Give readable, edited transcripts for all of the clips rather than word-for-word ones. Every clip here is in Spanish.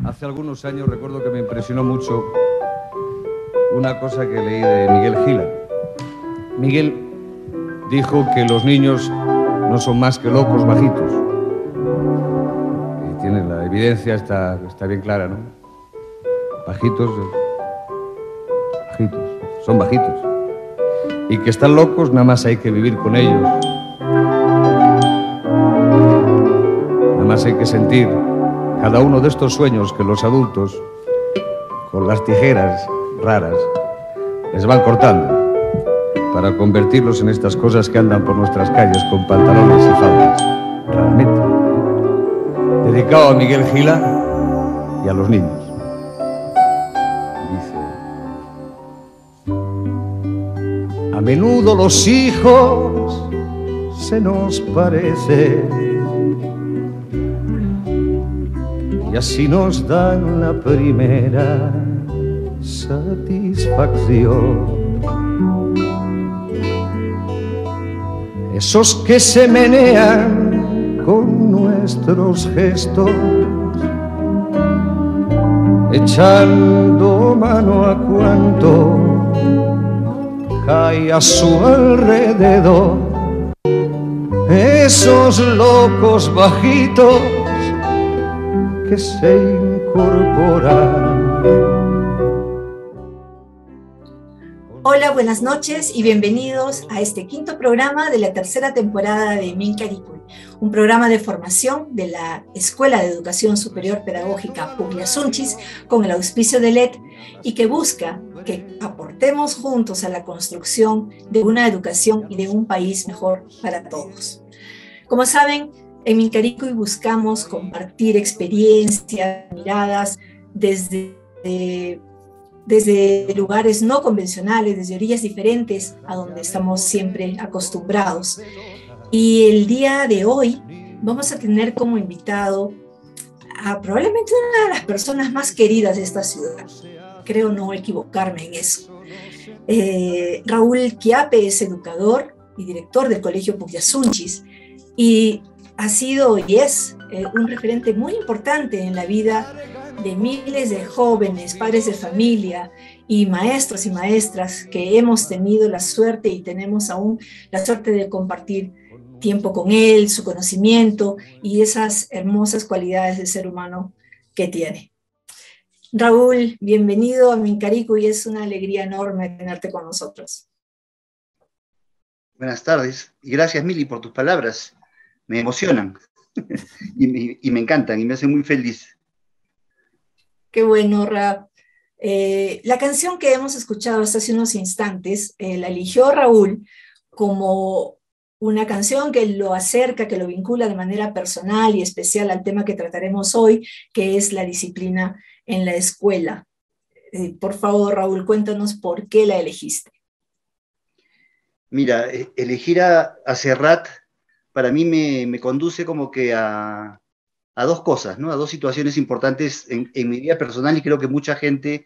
Hace algunos años recuerdo que me impresionó mucho una cosa que leí de Miguel Gila. Miguel dijo que los niños no son más que locos bajitos. Y tiene la evidencia, está bien clara, ¿no? Bajitos, son bajitos. Y que están locos, nada más hay que vivir con ellos. Nada más hay que sentir cada uno de estos sueños que los adultos, con las tijeras raras, les van cortando para convertirlos en estas cosas que andan por nuestras calles con pantalones y faldas, raramente. Dedicado a Miguel Gila y a los niños. Dice: a menudo los hijos se nos parecen y así nos dan la primera satisfacción. Esos que se menean con nuestros gestos, echando mano a cuanto cae a su alrededor. Esos locos bajitos que se incorporan. Hola, buenas noches y bienvenidos a este quinto programa de la tercera temporada de Mincaricui, un programa de formación de la Escuela de Educación Superior Pedagógica Pugliasunchis con el auspicio de LED y que busca que aportemos juntos a la construcción de una educación y de un país mejor para todos. Como saben, en Mincaricui buscamos compartir experiencias, miradas desde lugares no convencionales, desde orillas diferentes a donde estamos siempre acostumbrados. Y el día de hoy vamos a tener como invitado a probablemente una de las personas más queridas de esta ciudad. Creo no equivocarme en eso. Raúl Quiape es educador y director del Colegio Pugliasunchis y ha sido y es un referente muy importante en la vida de miles de jóvenes, padres de familia y maestros y maestras que hemos tenido la suerte y tenemos aún la suerte de compartir tiempo con él, su conocimiento y esas hermosas cualidades de ser humano que tiene. Raúl, bienvenido a Mincaricui y es una alegría enorme tenerte con nosotros. Buenas tardes y gracias, Mili, por tus palabras. Me emocionan y me encantan y me hacen muy feliz. Qué bueno, Ra. La canción que hemos escuchado hasta hace unos instantes la eligió Raúl como una canción que lo acerca, que lo vincula de manera personal y especial al tema que trataremos hoy, que es la disciplina en la escuela. Por favor, Raúl, cuéntanos por qué la elegiste. Mira, elegir a Serrat para mí me conduce como que a dos cosas, ¿no? A dos situaciones importantes en mi vida personal y creo que mucha gente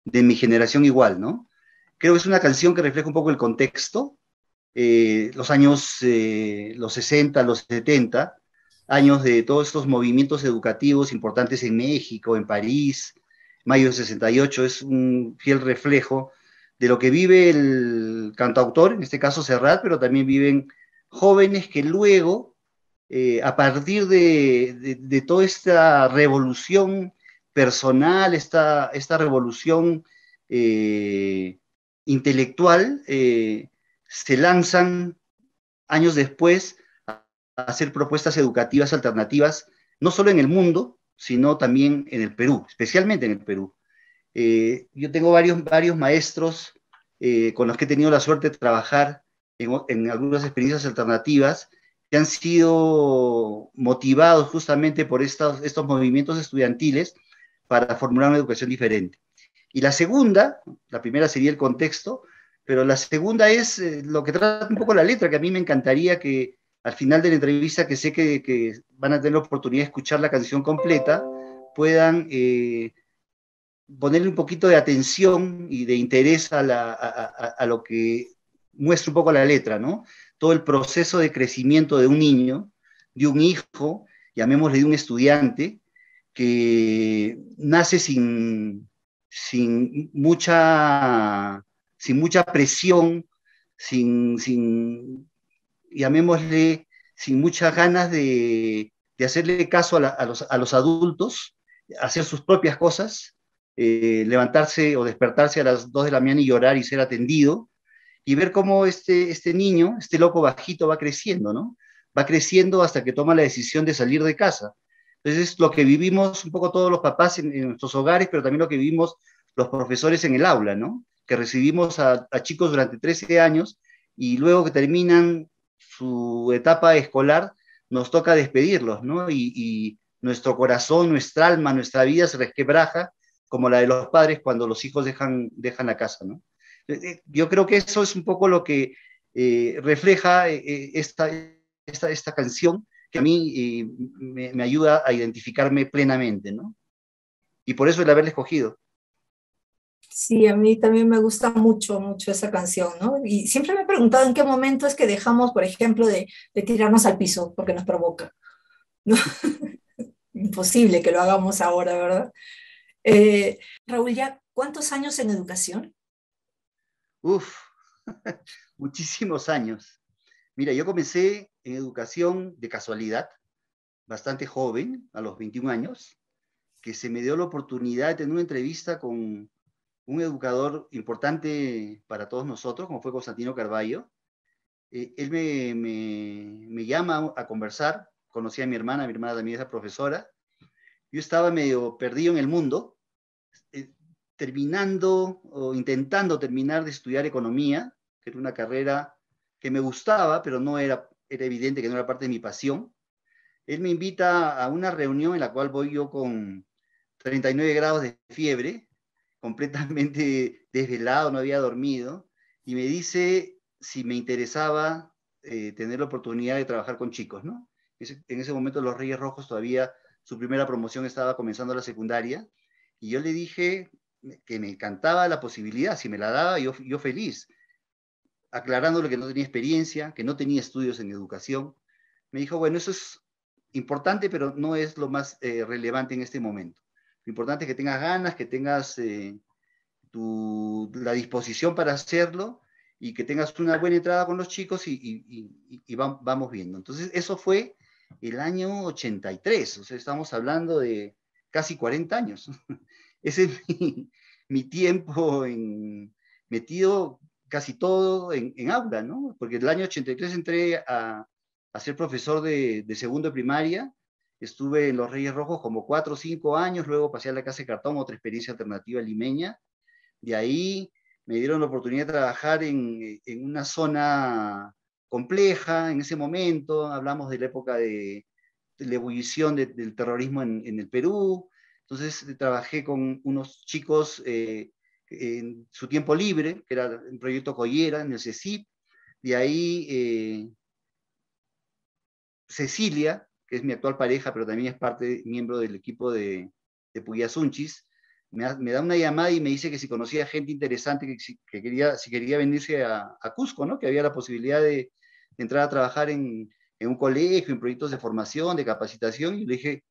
de mi generación igual, ¿no? Creo que es una canción que refleja un poco el contexto, los años, los 60, los 70, años de todos estos movimientos educativos importantes en México, en París, mayo del 68, es un fiel reflejo de lo que vive el cantautor, en este caso Serrat, pero también viven jóvenes que luego, a partir de toda esta revolución personal, esta revolución intelectual, se lanzan años después a hacer propuestas educativas alternativas, no solo en el mundo, sino también en el Perú, especialmente en el Perú. Yo tengo varios maestros con los que he tenido la suerte de trabajar en algunas experiencias alternativas que han sido motivados justamente por estos movimientos estudiantiles para formular una educación diferente. Y la segunda, la primera sería el contexto, pero la segunda es lo que trata un poco la letra, que a mí me encantaría que al final de la entrevista, que sé que van a tener la oportunidad de escuchar la canción completa, puedan ponerle un poquito de atención y de interés a lo que muestra un poco la letra, ¿no? Todo el proceso de crecimiento de un niño, de un hijo, llamémosle de un estudiante, que nace sin mucha presión, llamémosle, sin muchas ganas de hacerle caso a los adultos, hacer sus propias cosas, levantarse o despertarse a las 2 de la mañana y llorar y ser atendido, y ver cómo este niño, este loco bajito va creciendo, ¿no? Va creciendo hasta que toma la decisión de salir de casa. Entonces es lo que vivimos un poco todos los papás en nuestros hogares, pero también lo que vivimos los profesores en el aula, ¿no? Que recibimos a chicos durante 13 años y luego que terminan su etapa escolar, nos toca despedirlos, ¿no? Y nuestro corazón, nuestra alma, nuestra vida se resquebraja como la de los padres cuando los hijos dejan la casa, ¿no? Yo creo que eso es un poco lo que refleja esta canción, que a mí me ayuda a identificarme plenamente, ¿no? Y por eso el haberla escogido. Sí, a mí también me gusta mucho, mucho esa canción, ¿no? Y siempre me he preguntado en qué momento es que dejamos, por ejemplo, de tirarnos al piso porque nos provoca, ¿no? Imposible que lo hagamos ahora, ¿verdad? Raúl, ¿ya cuántos años en educación? Uf, muchísimos años. Mira, yo comencé en educación de casualidad, bastante joven, a los 21 años, que se me dio la oportunidad de tener una entrevista con un educador importante para todos nosotros, como fue Constantino Carballo. Él me llama a conversar, conocí a mi hermana también es profesora. Yo estaba medio perdido en el mundo, terminando o intentando terminar de estudiar economía, que era una carrera que me gustaba, pero era evidente que no era parte de mi pasión. Él me invita a una reunión en la cual voy yo con 39 grados de fiebre, completamente desvelado, no había dormido, y me dice si me interesaba tener la oportunidad de trabajar con chicos, ¿no? En ese momento los Reyes Rojos todavía, su primera promoción estaba comenzando la secundaria, y yo le dije que me encantaba la posibilidad, si me la daba, yo feliz, aclarándole que no tenía experiencia, que no tenía estudios en educación. Me dijo, bueno, eso es importante, pero no es lo más relevante en este momento. Lo importante es que tengas ganas, que tengas la disposición para hacerlo y que tengas una buena entrada con los chicos y vamos viendo. Entonces, eso fue el año 83, o sea, estamos hablando de casi 40 años. Ese es mi tiempo metido casi todo en aula, ¿no? Porque el año 83 entré a ser profesor de segundo de primaria, estuve en los Reyes Rojos como 4 o 5 años, luego pasé a la Casa de Cartón, otra experiencia alternativa limeña. De ahí me dieron la oportunidad de trabajar en una zona compleja en ese momento, hablamos de la época de la ebullición del terrorismo en el Perú, entonces trabajé con unos chicos en su tiempo libre, que era un proyecto Collera en el CECIP, de ahí Cecilia, que es mi actual pareja, pero también es miembro del equipo de Puyasunchis, me da una llamada y me dice que si conocía gente interesante si quería venirse a Cusco, ¿no? Que había la posibilidad de entrar a trabajar en un colegio, en proyectos de formación, de capacitación, y le dije,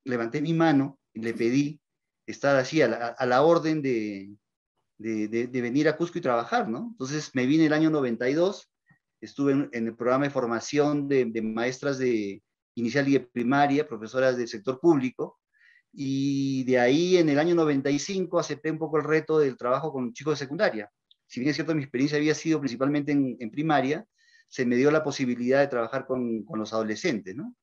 levanté mi mano y le pedí estar así a la orden de venir a Cusco y trabajar, ¿no? Entonces me vine el año 92, estuve en el programa de formación de maestras de inicial y de primaria, profesoras del sector público, y de ahí en el año 95 acepté un poco el reto del trabajo con chicos de secundaria. Si bien es cierto, mi experiencia había sido principalmente en primaria, se me dio la posibilidad de trabajar con los adolescentes, ¿no?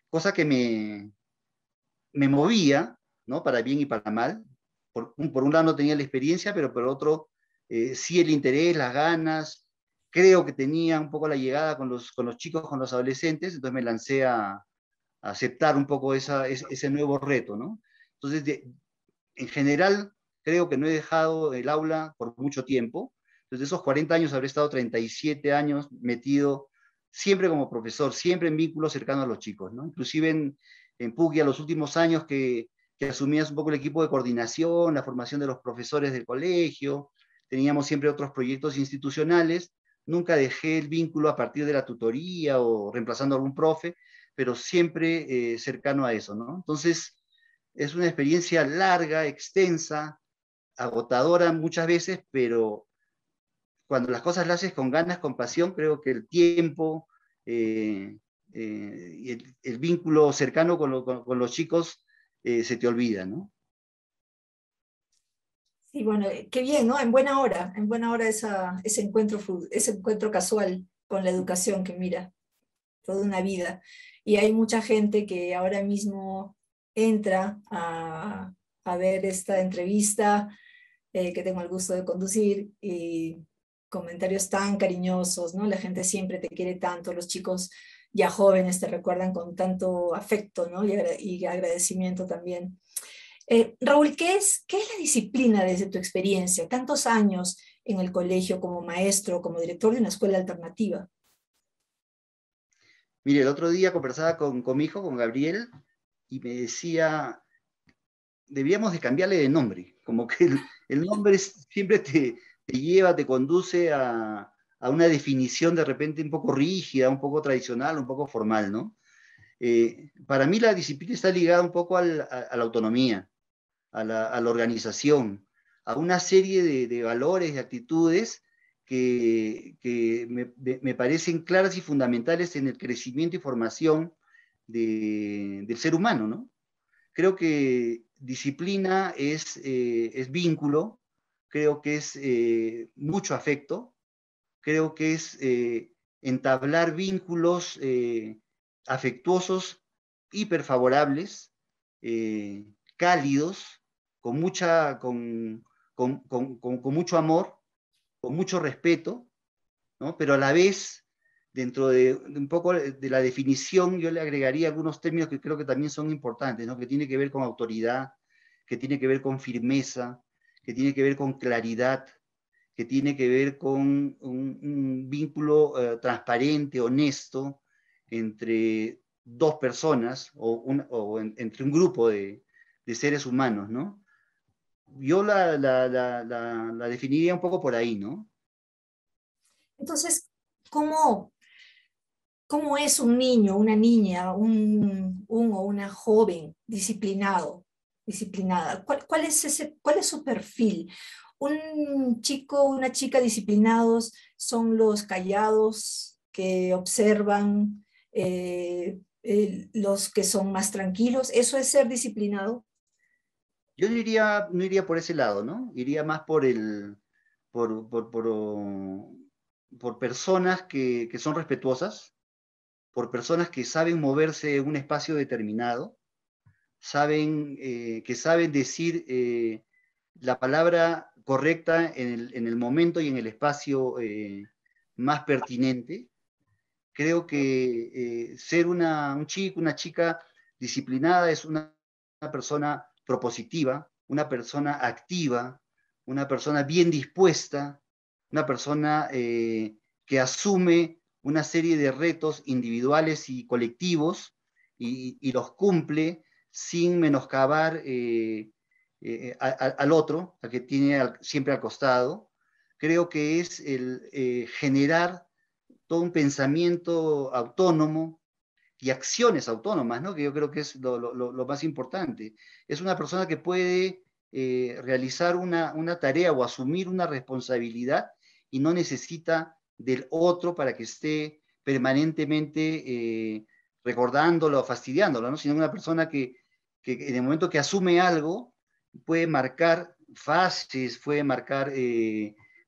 Cosa que me movía, ¿no? Para bien y para mal. Por un lado no tenía la experiencia, pero por otro sí el interés, las ganas. Creo que tenía un poco la llegada con los chicos, con los adolescentes, entonces me lancé a aceptar un poco ese nuevo reto, ¿no? Entonces, en general, creo que no he dejado el aula por mucho tiempo. Entonces, de esos 40 años habré estado 37 años metido siempre como profesor, siempre en vínculos cercanos a los chicos, ¿no? Inclusive en Pugia, los últimos años que asumías un poco el equipo de coordinación, la formación de los profesores del colegio, teníamos siempre otros proyectos institucionales, nunca dejé el vínculo a partir de la tutoría o reemplazando a algún profe, pero siempre cercano a eso, ¿no? Entonces, es una experiencia larga, extensa, agotadora muchas veces, pero cuando las cosas las haces con ganas, con pasión, creo que el tiempo y el vínculo cercano con los chicos se te olvida, ¿no? Sí, bueno, qué bien, ¿no? En buena hora ese encuentro casual con la educación que mira, toda una vida. Y hay mucha gente que ahora mismo entra a ver esta entrevista que tengo el gusto de conducir y comentarios tan cariñosos, ¿no? La gente siempre te quiere tanto, los chicos ya jóvenes te recuerdan con tanto afecto, ¿no? Y agradecimiento también. Raúl, qué es la disciplina desde tu experiencia? Tantos años en el colegio como maestro, como director de una escuela alternativa. Mire, el otro día conversaba con mi hijo, con Gabriel, y me decía, debíamos de cambiarle de nombre, como que el nombre siempre te lleva, te conduce a una definición de repente un poco rígida, un poco tradicional, un poco formal, ¿no? Para mí la disciplina está ligada un poco a la autonomía, a la organización, a una serie de valores, de actitudes que me parecen claras y fundamentales en el crecimiento y formación del ser humano, ¿no? Creo que disciplina es vínculo, creo que es mucho afecto, creo que es entablar vínculos afectuosos, hiperfavorables, cálidos, con mucho amor, con mucho respeto, ¿no? Pero a la vez, dentro de un poco de la definición, yo le agregaría algunos términos que creo que también son importantes, ¿no? Que tiene que ver con autoridad, que tiene que ver con firmeza, que tiene que ver con claridad, que tiene que ver con un vínculo transparente, honesto, entre dos personas entre un grupo de seres humanos, ¿no? Yo la definiría un poco por ahí, ¿no? Entonces, ¿cómo, cómo es un niño, una niña, un o una joven disciplinada? Cuál es su perfil? Un chico, una chica disciplinados son los callados que observan, los que son más tranquilos. ¿Eso es ser disciplinado? Yo no iría por ese lado, ¿no? Iría más por, por, por, oh, por personas que son respetuosas, por personas que saben moverse en un espacio determinado, que saben decir la palabra correcta en el momento y en el espacio más pertinente. Creo que ser un chico, una chica disciplinada es una persona propositiva, una persona activa, una persona bien dispuesta, una persona que asume una serie de retos individuales y colectivos y los cumple sin menoscabar al otro, al que tiene siempre al costado. Creo que es el generar todo un pensamiento autónomo y acciones autónomas, ¿no? Que yo creo que es lo más importante. Es una persona que puede realizar una tarea o asumir una responsabilidad y no necesita del otro para que esté permanentemente recordándolo o fastidiándolo, ¿no? Sino una persona que en el momento que asume algo puede marcar fases, puede marcar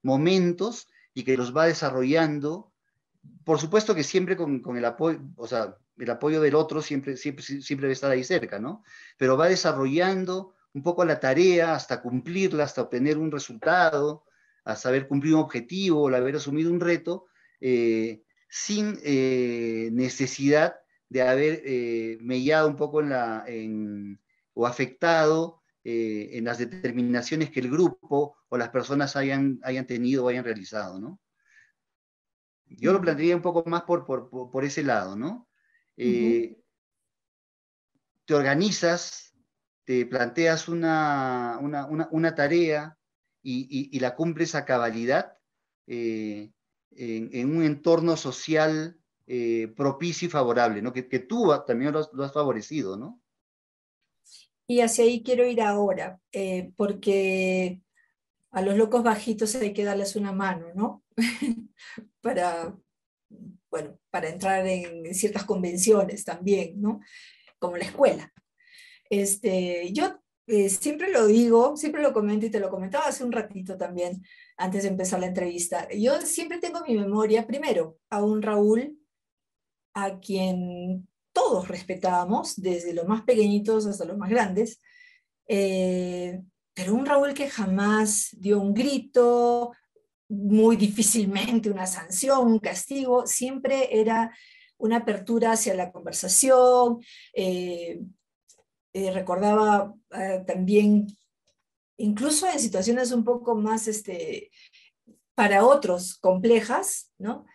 momentos y que los va desarrollando, por supuesto que siempre con el apoyo, o sea, el apoyo del otro siempre debe estar ahí cerca, ¿no? Pero va desarrollando un poco la tarea hasta cumplirla, hasta obtener un resultado, hasta haber cumplido un objetivo, o haber asumido un reto, sin necesidad de haber mellado un poco o afectado en las determinaciones que el grupo o las personas hayan tenido o hayan realizado, ¿no? Yo lo Mm, plantearía un poco más por ese lado, ¿no? ujú. Eh, Te organizas, te planteas una tarea y la cumples a cabalidad en un entorno social propicio y favorable, ¿no? Que tú también lo has favorecido, ¿no? Y hacia ahí quiero ir ahora, porque a los locos bajitos hay que darles una mano, ¿no? Para, bueno, para entrar en ciertas convenciones también, ¿no? Como la escuela. Yo siempre lo digo, siempre lo comento y te lo comentaba hace un ratito también, antes de empezar la entrevista. Yo siempre tengo en mi memoria, primero, a un Raúl a quien todos respetábamos, desde los más pequeñitos hasta los más grandes, pero un Raúl que jamás dio un grito, muy difícilmente una sanción, un castigo, siempre era una apertura hacia la conversación. Recordaba también, incluso en situaciones un poco más, para otros, complejas, ¿no?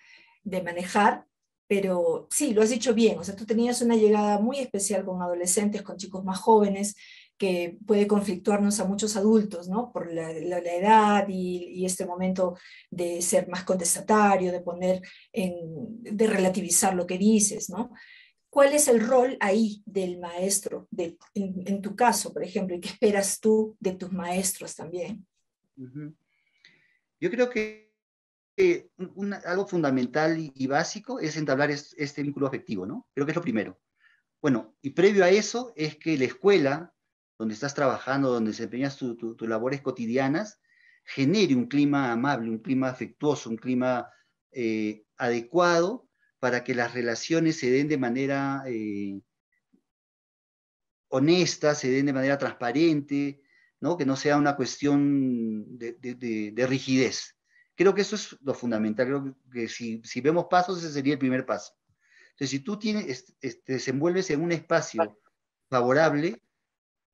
De manejar, pero sí, lo has dicho bien, o sea, tú tenías una llegada muy especial con adolescentes, con chicos más jóvenes, que puede conflictuarnos a muchos adultos, ¿no? Por la edad y este momento de ser más contestatario, de poner de relativizar lo que dices, ¿no? ¿Cuál es el rol ahí del maestro, en tu caso, por ejemplo, y qué esperas tú de tus maestros también? Ujú. Yo creo que algo fundamental y básico es entablar este vínculo afectivo, ¿no? Creo que es lo primero. Bueno, y previo a eso es que la escuela, donde estás trabajando, donde desempeñas tus labores cotidianas, genere un clima amable, un clima afectuoso, un clima adecuado para que las relaciones se den de manera honesta, se den de manera transparente, ¿no? Que no sea una cuestión de rigidez. Creo que eso es lo fundamental. Creo que si vemos pasos, ese sería el primer paso. Entonces, si tú te desenvuelves en un espacio favorable,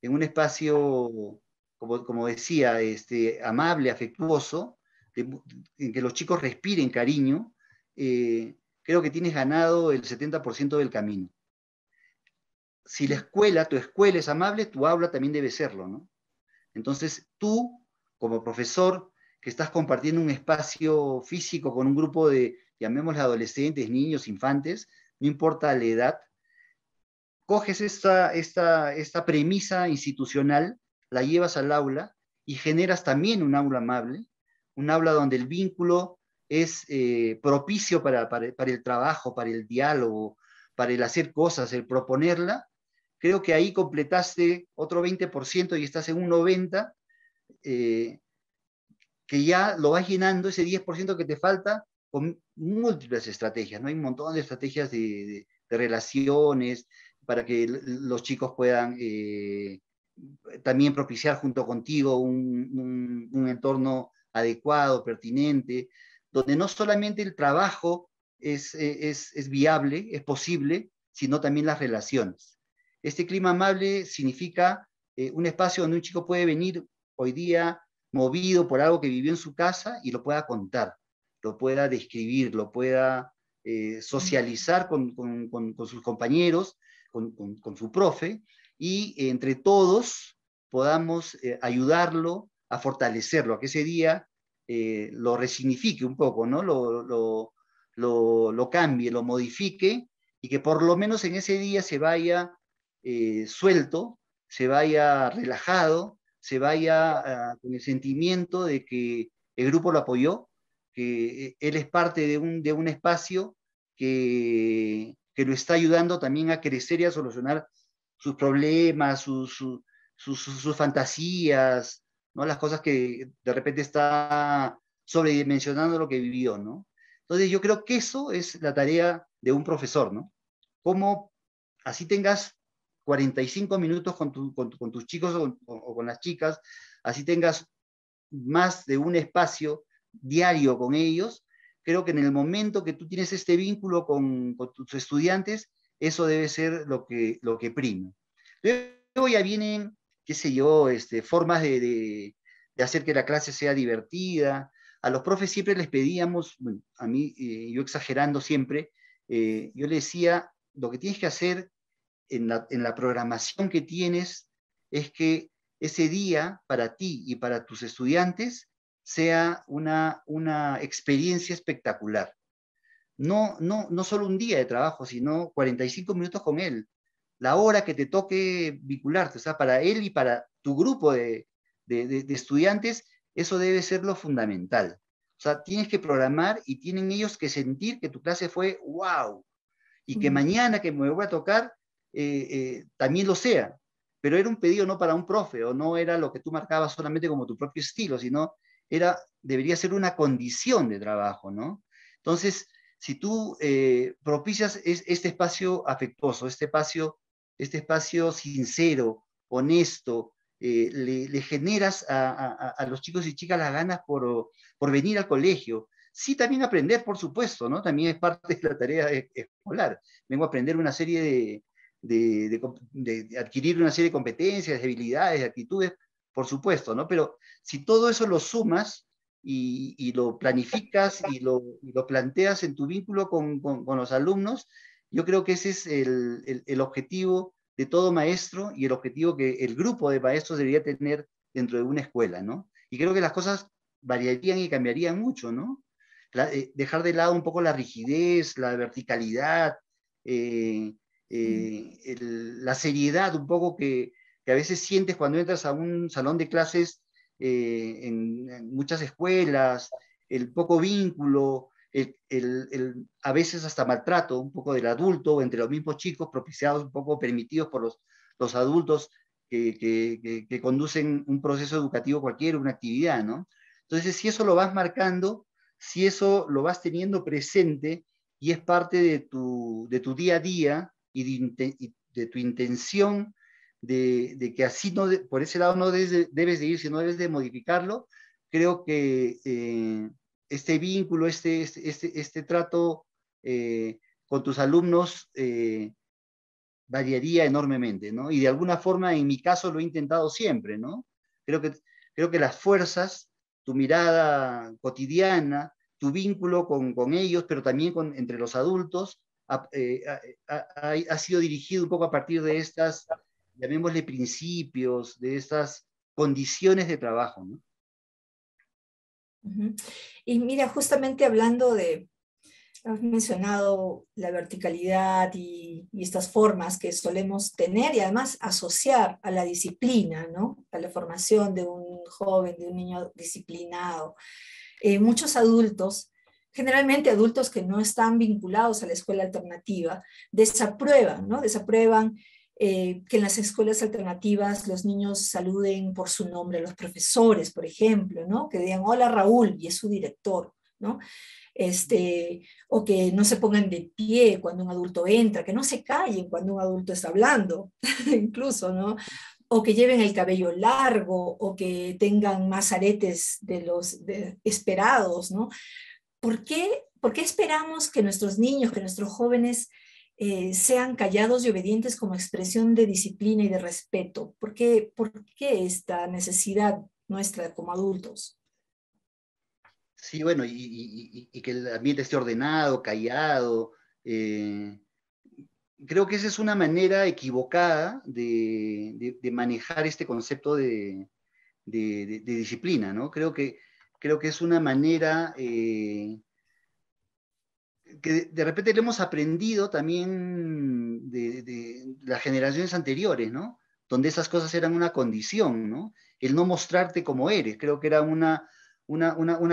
en un espacio, como decía, amable, afectuoso, en que los chicos respiren cariño, creo que tienes ganado el 70% del camino. Si tu escuela es amable, tu aula también debe serlo, ¿no? Entonces, tú, como profesor, que estás compartiendo un espacio físico con un grupo de, llamémosle adolescentes, niños, infantes, no importa la edad, coges esta premisa institucional, la llevas al aula y generas también un aula amable, un aula donde el vínculo es propicio para el trabajo, para el diálogo, para el hacer cosas, el proponerla. Creo que ahí completaste otro 20% y estás en un 90%, que ya lo vas llenando, ese 10% que te falta, con múltiples estrategias, ¿no? Hay un montón de estrategias de relaciones para que los chicos puedan también propiciar junto contigo un entorno adecuado, pertinente, donde no solamente el trabajo es viable, es posible, sino también las relaciones. Este clima amable significa un espacio donde un chico puede venir hoy día movido por algo que vivió en su casa y lo pueda contar, lo pueda describir, lo pueda socializar con sus compañeros, con su profe, y entre todos podamos ayudarlo a fortalecerlo, a que ese día lo resignifique un poco, ¿no? Lo cambie, lo modifique, y que por lo menos en ese día se vaya suelto, se vaya relajado, se vaya con el sentimiento de que el grupo lo apoyó, que él es parte de un espacio que lo está ayudando también a crecer y a solucionar sus problemas, sus fantasías, ¿no? Las cosas que de repente está sobredimensionando lo que vivió, ¿no? Entonces yo creo que eso es la tarea de un profesor, ¿no? Cómo así tengas 45 minutos con tus chicos o con las chicas, así tengas más de un espacio diario con ellos, creo que en el momento que tú tienes este vínculo con tus estudiantes, eso debe ser lo que prima. Luego ya vienen, qué sé yo, formas de hacer que la clase sea divertida. A los profes siempre les pedíamos, bueno, a mí, yo exagerando siempre, yo les decía, lo que tienes que hacer en la programación que tienes es que ese día para ti y para tus estudiantes sea una experiencia espectacular. No solo un día de trabajo, sino 45 minutos con él. la hora que te toque vincularte, o sea, para él y para tu grupo de estudiantes, eso debe ser lo fundamental. O sea, tienes que programar y tienen ellos que sentir que tu clase fue wow, y que mañana que me voy a tocar también lo sea. Pero era un pedido no para un profe, o no era lo que tú marcabas solamente como tu propio estilo, sino debería ser una condición de trabajo, ¿no? Entonces, si tú propicias este espacio afectuoso, este espacio sincero, honesto, le generas a los chicos y chicas las ganas por venir al colegio. Sí, también aprender, por supuesto, ¿no? También es parte de la tarea escolar. Vengo a aprender una serie de adquirir una serie de competencias, de habilidades, de actitudes, por supuesto, ¿no? Pero si todo eso lo sumas y lo planificas y lo planteas en tu vínculo con los alumnos, yo creo que ese es el objetivo de todo maestro y el objetivo que el grupo de maestros debería tener dentro de una escuela, ¿no? Y creo que las cosas variarían y cambiarían mucho, ¿no? Dejar de lado un poco la rigidez, la verticalidad, la seriedad un poco que a veces sientes cuando entras a un salón de clases en muchas escuelas, el poco vínculo, a veces hasta maltrato un poco del adulto entre los mismos chicos, propiciados un poco, permitidos por los adultos que conducen un proceso educativo cualquiera, una actividad, ¿no? Entonces, si eso lo vas marcando, si eso lo vas teniendo presente y es parte de tu día a día y de tu intención de que así no por ese lado no debes de ir, sino debes de modificarlo, creo que este vínculo, este trato con tus alumnos variaría enormemente, ¿no? Y de alguna forma, en mi caso, lo he intentado siempre, ¿no? Creo que, creo que las fuerzas, tu mirada cotidiana, tu vínculo con ellos, pero también entre los adultos, ha sido dirigido un poco a partir de estas, llamémosle principios, de estas condiciones de trabajo, ¿no? Ujú. Y mira, justamente hablando de, has mencionado la verticalidad y estas formas que solemos tener y además asociar a la disciplina, ¿no? A la formación de un joven, de un niño disciplinado. Muchos adultos, generalmente adultos que no están vinculados a la escuela alternativa, desaprueban, ¿no? Desaprueban que en las escuelas alternativas los niños saluden por su nombre a los profesores, por ejemplo, ¿no? Que digan, hola Raúl, y es su director, ¿no? O que no se pongan de pie cuando un adulto entra, que no se callen cuando un adulto está hablando, incluso, ¿no? O que lleven el cabello largo, o que tengan más aretes de los esperados, ¿no? ¿Por qué esperamos que nuestros niños, que nuestros jóvenes sean callados y obedientes como expresión de disciplina y de respeto? ¿Por qué esta necesidad nuestra como adultos? Sí, bueno, y que el ambiente esté ordenado, callado. Creo que esa es una manera equivocada de manejar este concepto de disciplina, ¿no? Creo que es una manera que de repente le hemos aprendido también de las generaciones anteriores, ¿no? Donde esas cosas eran una condición, ¿no? El no mostrarte como eres, creo que era una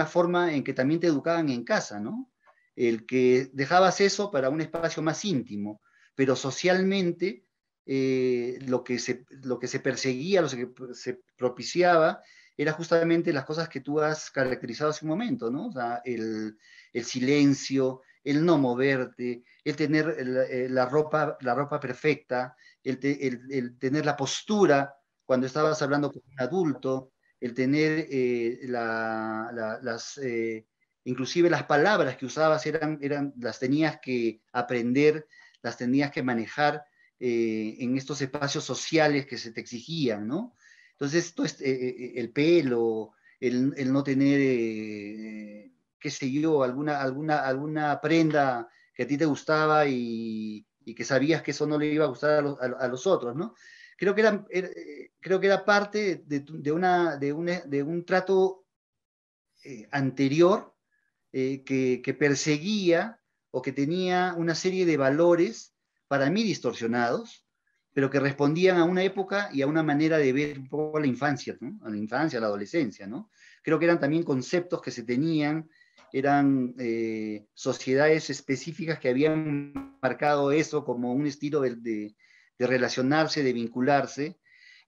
forma en que también te educaban en casa, ¿no? El que dejabas eso para un espacio más íntimo, pero socialmente lo que se perseguía, lo que se propiciaba, era justamente las cosas que tú has caracterizado hace un momento, ¿no? O sea, el silencio, el no moverte, el tener la ropa perfecta, el tener la postura cuando estabas hablando con un adulto, el tener inclusive las palabras que usabas las tenías que aprender, las tenías que manejar en estos espacios sociales que se te exigían, ¿no? Entonces, el pelo, el no tener qué sé yo, alguna prenda que a ti te gustaba y que sabías que eso no le iba a gustar a los otros, ¿no? Creo que era parte de un trato anterior que perseguía o que tenía una serie de valores para mí distorsionados, pero que respondían a una época y a una manera de ver un poco a la infancia, ¿no? A la infancia, a la adolescencia, ¿no? Creo que eran también conceptos que se tenían, eran sociedades específicas que habían marcado eso como un estilo de relacionarse, de vincularse,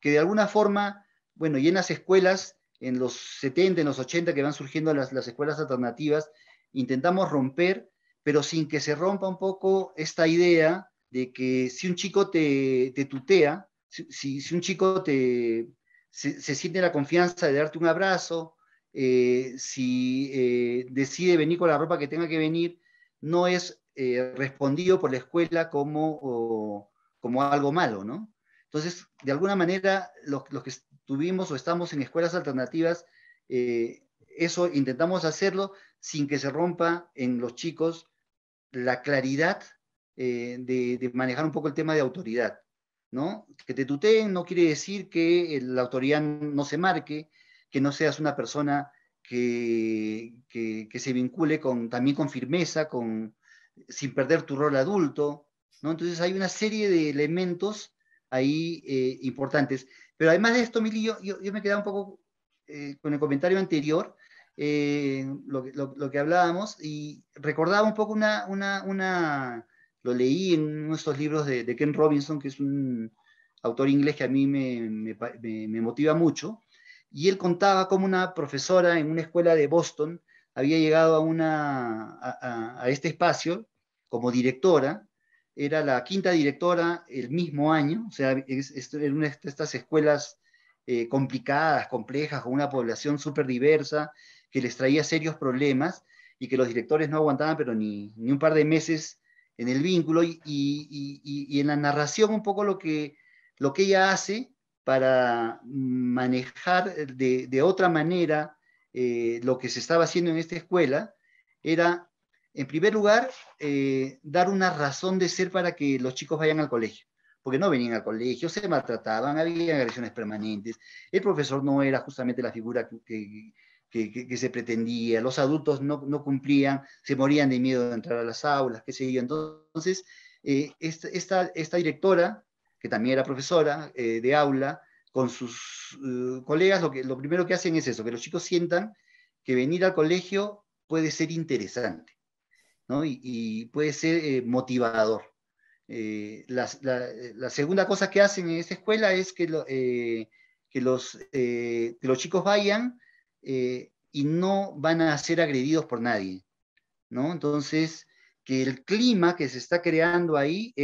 que de alguna forma, bueno, y en las escuelas, en los 70, en los 80, que van surgiendo las escuelas alternativas, intentamos romper, pero sin que se rompa un poco esta idea de que si un chico te tutea, si un chico se siente la confianza de darte un abrazo, si decide venir con la ropa que tenga que venir, no es respondido por la escuela como algo malo, ¿no? Entonces, de alguna manera, los que estuvimos o estamos en escuelas alternativas, eso intentamos hacerlo sin que se rompa en los chicos la claridad de manejar un poco el tema de autoridad, ¿no? Que te tuteen no quiere decir que la autoridad no se marque, que no seas una persona que se vincule también con firmeza, sin perder tu rol adulto, ¿no? Entonces hay una serie de elementos ahí importantes. Pero además de esto, Mili, yo me quedaba un poco con el comentario anterior, lo que hablábamos, y recordaba un poco lo leí en uno de estos libros de Ken Robinson, que es un autor inglés que a mí me motiva mucho, y él contaba cómo una profesora en una escuela de Boston había llegado a este espacio como directora, era la quinta directora el mismo año, o sea, era una de estas escuelas complicadas, complejas, con una población súper diversa, que les traía serios problemas y que los directores no aguantaban, pero ni un par de meses en el vínculo y en la narración un poco lo que ella hace para manejar de otra manera lo que se estaba haciendo en esta escuela era, en primer lugar, dar una razón de ser para que los chicos vayan al colegio, porque no venían al colegio, se maltrataban, había agresiones permanentes, el profesor no era justamente la figura que se pretendía, los adultos no cumplían, se morían de miedo de entrar a las aulas, qué sé yo. Entonces, esta directora, que también era profesora de aula, con sus colegas, lo primero que hacen es eso, que los chicos sientan que venir al colegio puede ser interesante, ¿no? Y puede ser motivador. La segunda cosa que hacen en esta escuela es que los chicos vayan y no van a ser agredidos por nadie, ¿no? Entonces, que el clima que se está creando ahí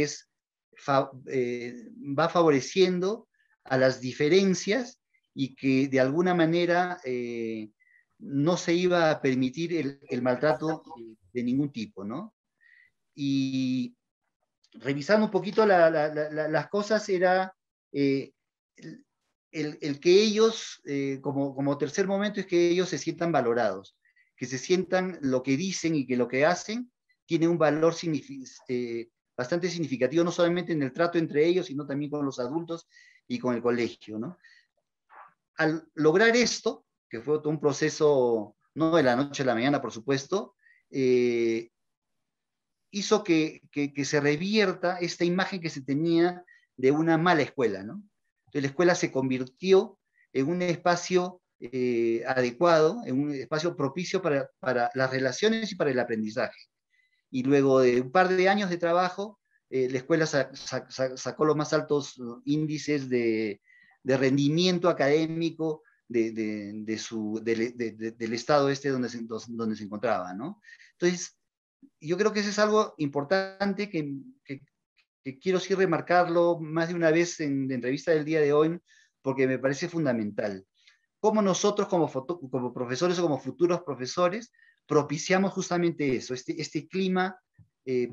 va favoreciendo a las diferencias y que de alguna manera no se iba a permitir el maltrato de ningún tipo, ¿no? Y revisando un poquito las cosas era eh, el que ellos, como tercer momento, es que ellos se sientan valorados, que se sientan lo que dicen y que lo que hacen tiene un valor bastante significativo, no solamente en el trato entre ellos, sino también con los adultos y con el colegio, ¿no? Al lograr esto, que fue todo un proceso, no de la noche a la mañana, por supuesto, hizo que se revierta esta imagen que se tenía de una mala escuela, ¿no? Entonces la escuela se convirtió en un espacio adecuado, en un espacio propicio para las relaciones y para el aprendizaje. Y luego de un par de años de trabajo, la escuela sacó los más altos índices de rendimiento académico del estado este donde se encontraba, ¿no? Entonces, yo creo que eso es algo importante que quiero sí remarcarlo más de una vez en la entrevista del día de hoy, porque me parece fundamental. Cómo nosotros como profesores o como futuros profesores propiciamos justamente eso, este clima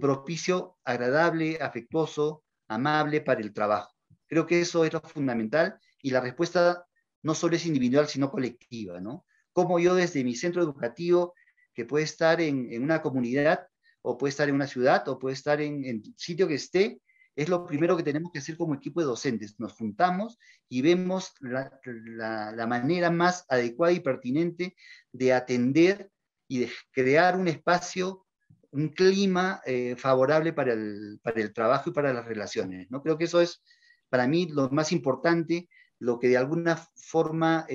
propicio, agradable, afectuoso, amable para el trabajo. Creo que eso es lo fundamental y la respuesta no solo es individual, sino colectiva, ¿no? Cómo yo desde mi centro educativo, que puede estar en una comunidad, o puede estar en una ciudad, o puede estar en sitio que esté, es lo primero que tenemos que hacer como equipo de docentes. Nos juntamos y vemos la manera más adecuada y pertinente de atender y de crear un espacio, un clima favorable para el trabajo y para las relaciones, ¿no? Creo que eso es para mí lo más importante, lo que de alguna forma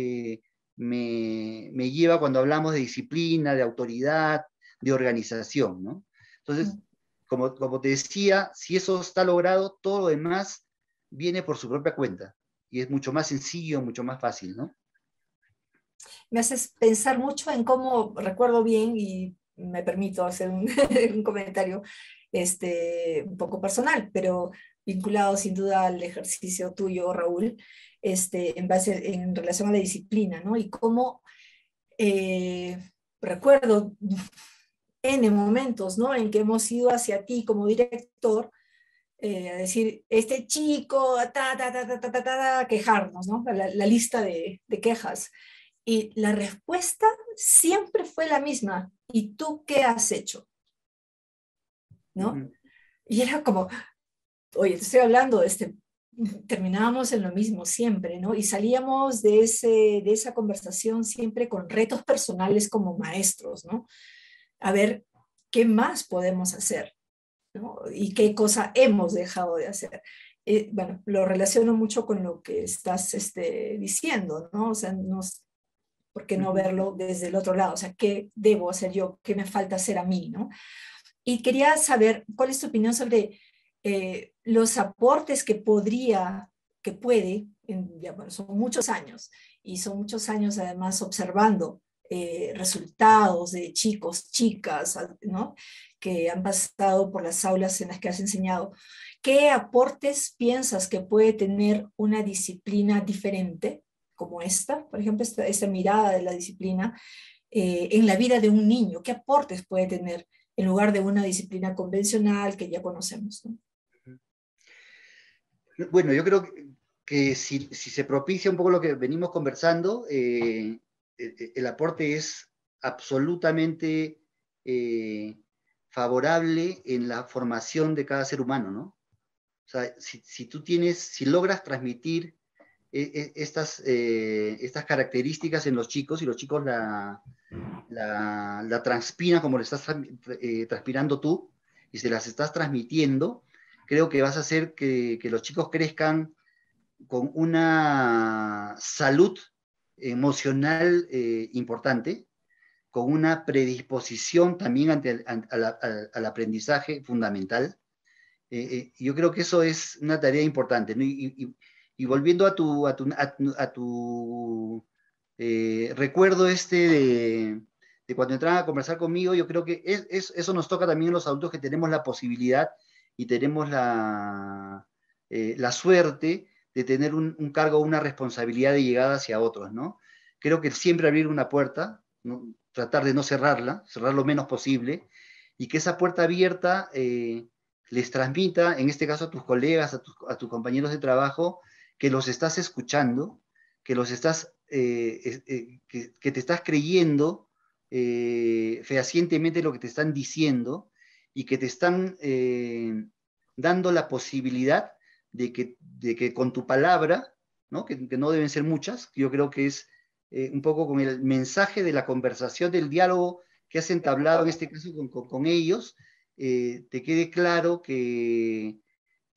me lleva cuando hablamos de disciplina, de autoridad, de organización, ¿no? Entonces, como te decía, si eso está logrado, todo lo demás viene por su propia cuenta y es mucho más sencillo, mucho más fácil, ¿no? Me haces pensar mucho en cómo, recuerdo bien, y me permito hacer un, un comentario un poco personal, pero vinculado sin duda al ejercicio tuyo, Raúl, en relación a la disciplina, ¿no? Y cómo eh, recuerdo N momentos, ¿no? En que hemos ido hacia ti como director, a decir, este chico, quejarnos, ¿no? La lista de quejas. Y la respuesta siempre fue la misma. ¿Y tú qué has hecho? Uh ¿No? -huh. Y era como, oye, te estoy hablando, terminábamos en lo mismo siempre, ¿no? Y salíamos de esa conversación siempre con retos personales como maestros, ¿no? A ver, ¿qué más podemos hacer? ¿No? Y qué cosa hemos dejado de hacer. Bueno, lo relaciono mucho con lo que estás diciendo, ¿no? O sea, ¿por qué Uh no -huh. verlo desde el otro lado? O sea, ¿qué debo hacer yo? ¿Qué me falta hacer a mí? ¿No? Y quería saber cuál es tu opinión sobre los aportes que puede, ya, bueno, son muchos años, y son muchos años además observando resultados de chicos, chicas, ¿no? Que han pasado por las aulas en las que has enseñado. ¿Qué aportes piensas que puede tener una disciplina diferente como esta, por ejemplo, esta mirada de la disciplina en la vida de un niño? ¿Qué aportes puede tener en lugar de una disciplina convencional que ya conocemos, ¿no? Bueno, yo creo que si se propicia un poco lo que venimos conversando, el aporte es absolutamente favorable en la formación de cada ser humano, ¿no? O sea, si logras transmitir estas características en los chicos y los chicos la transpiran como le estás transpirando tú y se las estás transmitiendo, creo que vas a hacer que los chicos crezcan con una salud emocional importante, con una predisposición también al aprendizaje fundamental. Yo creo que eso es una tarea importante, ¿no? Y volviendo a tu recuerdo de cuando entraban a conversar conmigo, yo creo que eso nos toca también a los adultos que tenemos la posibilidad y tenemos la suerte de tener un cargo, una responsabilidad de llegada hacia otros, ¿no? Creo que siempre abrir una puerta, ¿no? Tratar de no cerrarla, cerrar lo menos posible, y que esa puerta abierta les transmita, en este caso a tus colegas, a tus compañeros de trabajo, que los estás escuchando, que los estás, que te estás creyendo fehacientemente lo que te están diciendo y que te están dando la posibilidad de que con tu palabra, ¿no? Que no deben ser muchas, yo creo que es un poco con el mensaje de la conversación, del diálogo que has entablado en este caso con ellos, te quede claro que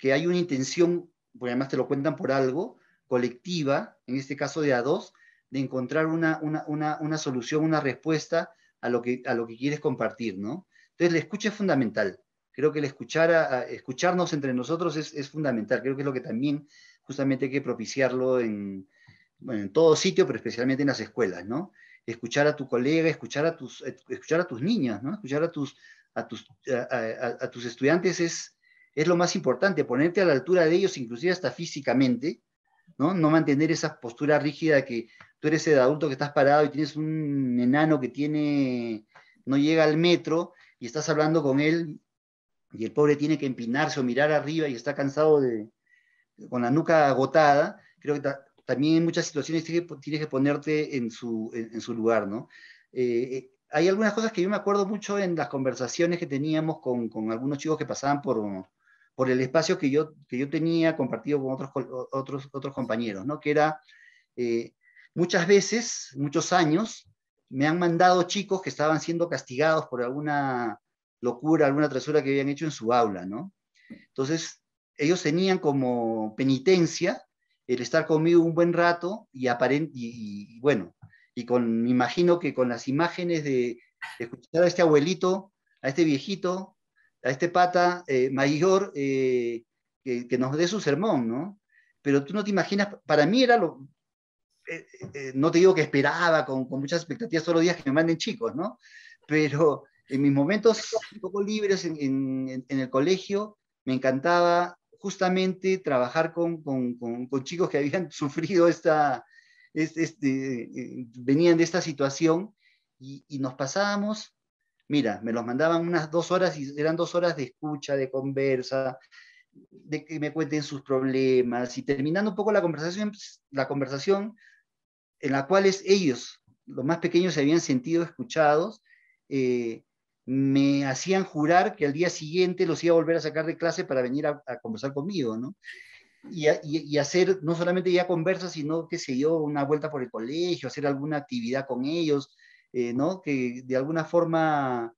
hay una intención, porque además te lo cuentan por algo, colectiva, en este caso de a dos, de encontrar una solución, una respuesta a lo que quieres compartir, ¿no? Entonces, la escucha es fundamental. Creo que el escucharnos entre nosotros es fundamental. Creo que es lo que también justamente hay que propiciarlo bueno, en todo sitio, pero especialmente en las escuelas, ¿no? Escuchar a tu colega, escuchar a tus niños, ¿no? Escuchar a tus estudiantes es lo más importante, ponerte a la altura de ellos, inclusive hasta físicamente, ¿no? No mantener esa postura rígida de que tú eres el adulto que estás parado y tienes un enano no llega al metro y estás hablando con él y el pobre tiene que empinarse o mirar arriba y está cansado con la nuca agotada. Creo que también en muchas situaciones tienes que ponerte en su lugar, ¿no? Hay algunas cosas que yo me acuerdo mucho en las conversaciones que teníamos con algunos chicos que pasaban por el espacio que yo tenía compartido con otros compañeros, ¿no? Que era, eh, muchas veces, muchos años, me han mandado chicos que estaban siendo castigados por alguna locura, alguna travesura que habían hecho en su aula, ¿no? Entonces, ellos tenían como penitencia el estar conmigo un buen rato y bueno, me imagino que con las imágenes de escuchar a este abuelito, a este viejito, a este pata mayor, que nos dé su sermón, ¿no? Pero tú no te imaginas, para mí era no te digo que esperaba con muchas expectativas todos los días que me manden chicos, ¿no? Pero en mis momentos un poco libres en el colegio, me encantaba justamente trabajar con chicos que habían sufrido venían de esta situación y nos pasábamos, mira, me los mandaban unas 2 horas y eran 2 horas de escucha, de conversa, de que me cuenten sus problemas y terminando un poco la conversación en la cual ellos, los más pequeños, se habían sentido escuchados, eh, me hacían jurar que al día siguiente los iba a volver a sacar de clase para venir a conversar conmigo, ¿no? Y hacer no solamente ya conversas, sino, qué sé yo, una vuelta por el colegio, hacer alguna actividad con ellos, ¿no? Que de alguna forma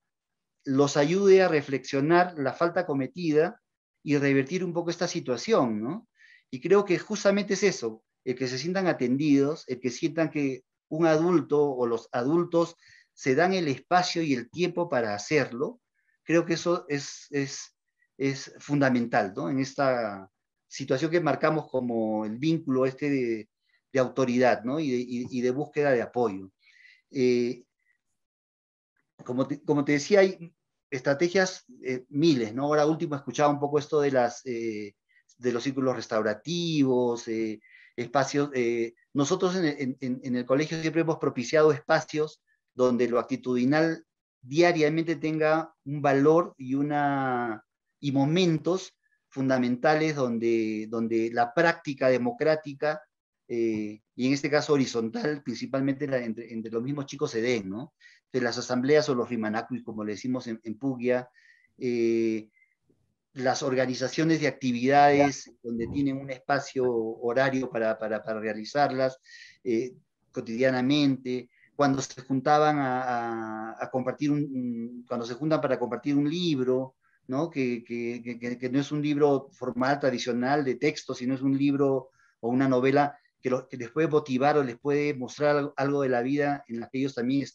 los ayude a reflexionar la falta cometida y revertir un poco esta situación, ¿no? Y creo que justamente es eso, el que se sientan atendidos, el que sientan que un adulto o los adultos se dan el espacio y el tiempo para hacerlo, creo que eso es fundamental, ¿no? En esta situación que marcamos como el vínculo de autoridad, ¿no? Y de búsqueda de apoyo. Eh, como te decía, hay estrategias miles, ¿no? Ahora último escuchaba un poco esto de los círculos restaurativos, espacios. Nosotros en el colegio siempre hemos propiciado espacios donde lo actitudinal diariamente tenga un valor y momentos fundamentales donde la práctica democrática, y en este caso horizontal, principalmente entre los mismos chicos se den, ¿no? De las asambleas o los rimanacui, como le decimos en Pugia, eh, las organizaciones de actividades donde tienen un espacio horario para realizarlas cotidianamente, cuando se juntaban a compartir cuando se juntan para compartir un libro, ¿no? Que no es un libro formal, tradicional, de texto, sino es un libro o una novela que les puede motivar o les puede mostrar algo de la vida en la que ellos también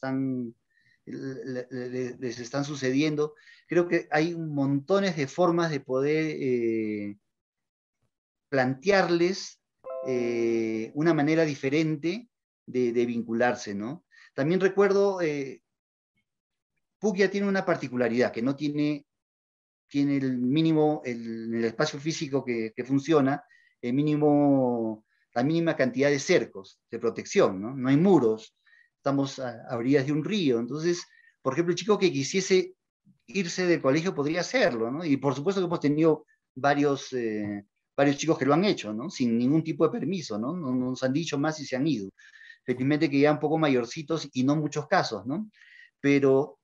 les están sucediendo. Creo que hay montones de formas de poder plantearles una manera diferente de vincularse, ¿no? También recuerdo, Pugia tiene una particularidad, que no tiene el mínimo, en el espacio físico que funciona, el mínimo, la mínima cantidad de cercos de protección, ¿no? No hay muros, estamos a orillas de un río, entonces, por ejemplo, el chico que quisiese irse del colegio podría hacerlo, ¿no? Y por supuesto que hemos tenido varios chicos que lo han hecho, ¿no? Sin ningún tipo de permiso, ¿no? No nos han dicho más y se han ido. Felizmente que ya un poco mayorcitos y no muchos casos, ¿no? Pero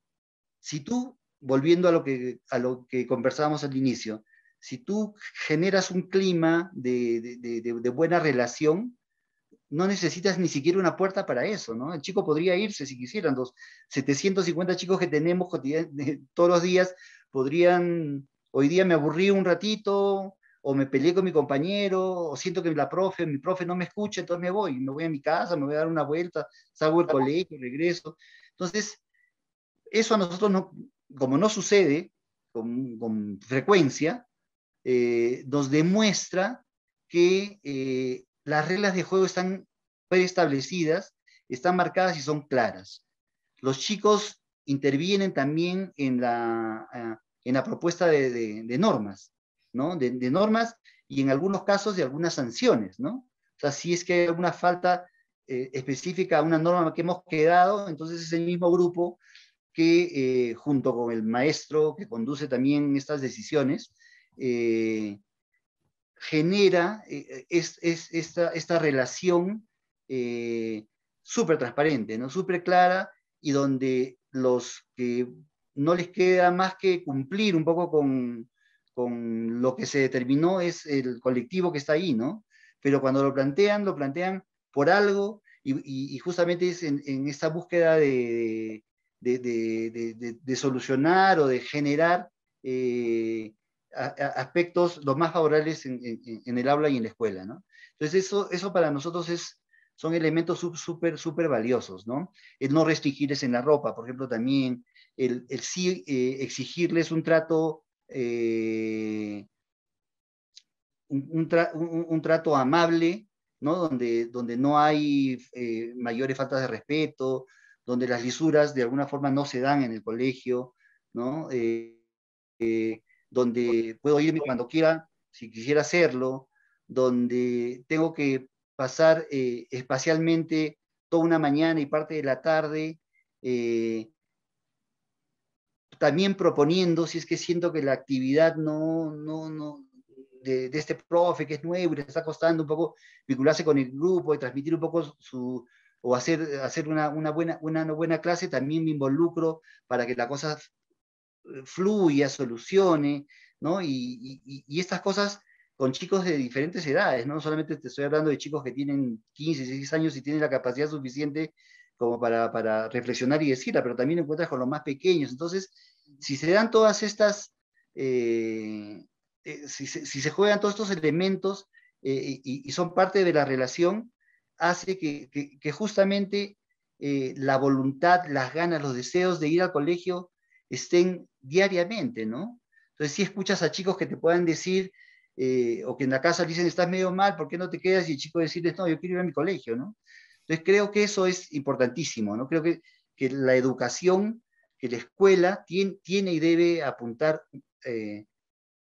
si tú, volviendo a lo que conversábamos al inicio, si tú generas un clima de buena relación, no necesitas ni siquiera una puerta para eso, ¿no? El chico podría irse si quisieran. Los 750 chicos que tenemos todos los días podrían, hoy día me aburrí un ratito, o me peleé con mi compañero, o siento que mi profe no me escucha, entonces me voy a mi casa, me voy a dar una vuelta, salgo del colegio, regreso. Entonces, eso a nosotros, no, como no sucede con frecuencia, nos demuestra que las reglas de juego están preestablecidas, están marcadas y son claras. Los chicos intervienen también en la propuesta de normas, ¿no? De normas y en algunos casos de algunas sanciones, ¿no? O sea, si es que hay alguna falta específica a una norma que hemos quedado, entonces es el mismo grupo que junto con el maestro que conduce también estas decisiones, genera esta relación súper transparente, ¿no? Súper clara y donde los que no les queda más que cumplir un poco con lo que se determinó es el colectivo que está ahí, ¿no? Pero cuando lo plantean por algo y justamente es en esta búsqueda de solucionar o de generar aspectos los más favorables en el aula y en la escuela, ¿no? Entonces eso para nosotros son elementos súper valiosos, ¿no? El no restringirles en la ropa, por ejemplo, también el sí exigirles un trato, un trato amable, ¿no? Donde no hay mayores faltas de respeto, donde las lisuras de alguna forma no se dan en el colegio, ¿no? Donde puedo irme cuando quiera, si quisiera hacerlo, donde tengo que pasar espacialmente toda una mañana y parte de la tarde, eh, también proponiendo, si es que siento que la actividad no de este profe que es nuevo y le está costando un poco vincularse con el grupo y transmitir un poco o hacer una buena clase, también me involucro para que la cosa fluya, solucione, ¿no? Y estas cosas con chicos de diferentes edades, ¿no? Solamente te estoy hablando de chicos que tienen 15, 16 años y tienen la capacidad suficiente como para reflexionar y decirla, pero también encuentras con los más pequeños. Entonces, si se dan todas estas, si se juegan todos estos elementos y son parte de la relación, hace que justamente la voluntad, las ganas, los deseos de ir al colegio estén diariamente, ¿no? Entonces, si escuchas a chicos que te puedan decir, o que en la casa dicen, estás medio mal, ¿por qué no te quedas? Y el chico decirles, no, yo quiero ir a mi colegio, ¿no? Entonces, creo que eso es importantísimo, ¿no? Creo que la educación, que la escuela tiene y debe apuntar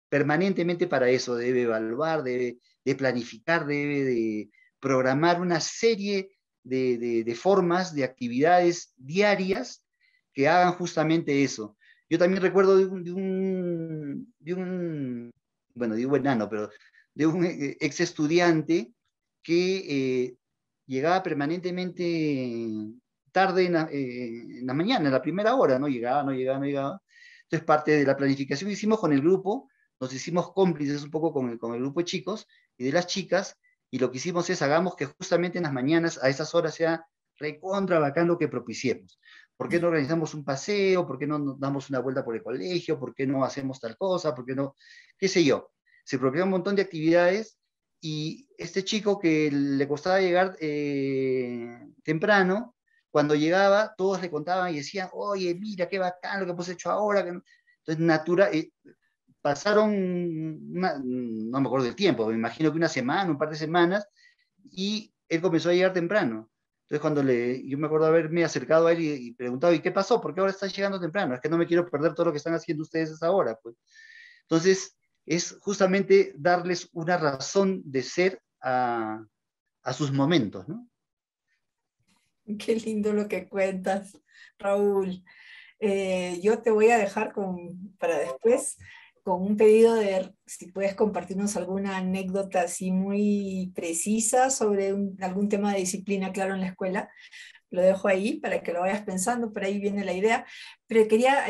permanentemente para eso, debe evaluar, debe de planificar, debe de programar una serie de formas, de actividades diarias que hagan justamente eso. Yo también recuerdo bueno, digo enano, pero de un ex estudiante que llegaba permanentemente tarde en la mañana, en la primera hora, no llegaba, no llegaba, no llegaba. Entonces, parte de la planificación que hicimos con el grupo, nos hicimos cómplices un poco con el grupo de chicos y de las chicas, y lo que hicimos es hagamos que justamente en las mañanas, a esas horas, sea recontra bacán lo que propiciemos. ¿Por qué no organizamos un paseo? ¿Por qué no nos damos una vuelta por el colegio? ¿Por qué no hacemos tal cosa? ¿Por qué no? ¿Qué sé yo? Se propone un montón de actividades y este chico que le costaba llegar temprano, cuando llegaba, todos le contaban y decían, oye, mira, qué bacán lo que hemos hecho ahora. Entonces, pasaron, no me acuerdo del tiempo, me imagino que una semana, un par de semanas, y él comenzó a llegar temprano. Entonces, yo me acuerdo haberme acercado a él y preguntado, ¿y qué pasó? ¿Por qué ahora estás llegando temprano? Es que no me quiero perder todo lo que están haciendo ustedes a esa hora, pues. Entonces, es justamente darles una razón de ser a sus momentos, ¿no? Qué lindo lo que cuentas, Raúl. Yo te voy a dejar para después con un pedido de si puedes compartirnos alguna anécdota así muy precisa sobre algún tema de disciplina, claro, en la escuela. Lo dejo ahí para que lo vayas pensando, por ahí viene la idea. Pero quería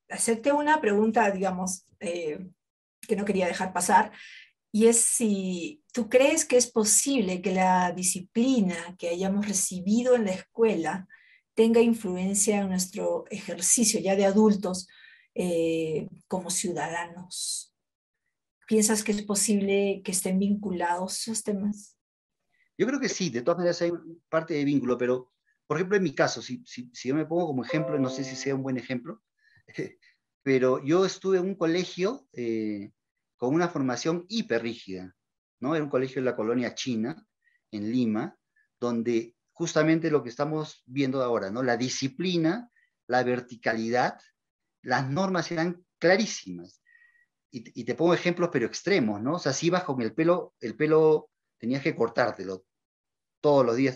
hacerte una pregunta, digamos, que no quería dejar pasar, y es si tú crees que es posible que la disciplina que hayamos recibido en la escuela tenga influencia en nuestro ejercicio ya de adultos como ciudadanos. ¿Piensas que es posible que estén vinculados esos temas? Yo creo que sí, de todas maneras hay parte de vínculo, pero, por ejemplo, en mi caso, si yo me pongo como ejemplo, no sé si sea un buen ejemplo, pero yo estuve en un colegio con una formación hiperrígida, ¿no? Era un colegio de la colonia china, en Lima, donde justamente lo que estamos viendo ahora, ¿no? La disciplina, la verticalidad, las normas eran clarísimas. Y te pongo ejemplos, pero extremos, ¿no? O sea, si ibas con el pelo tenías que cortártelo. Todos los días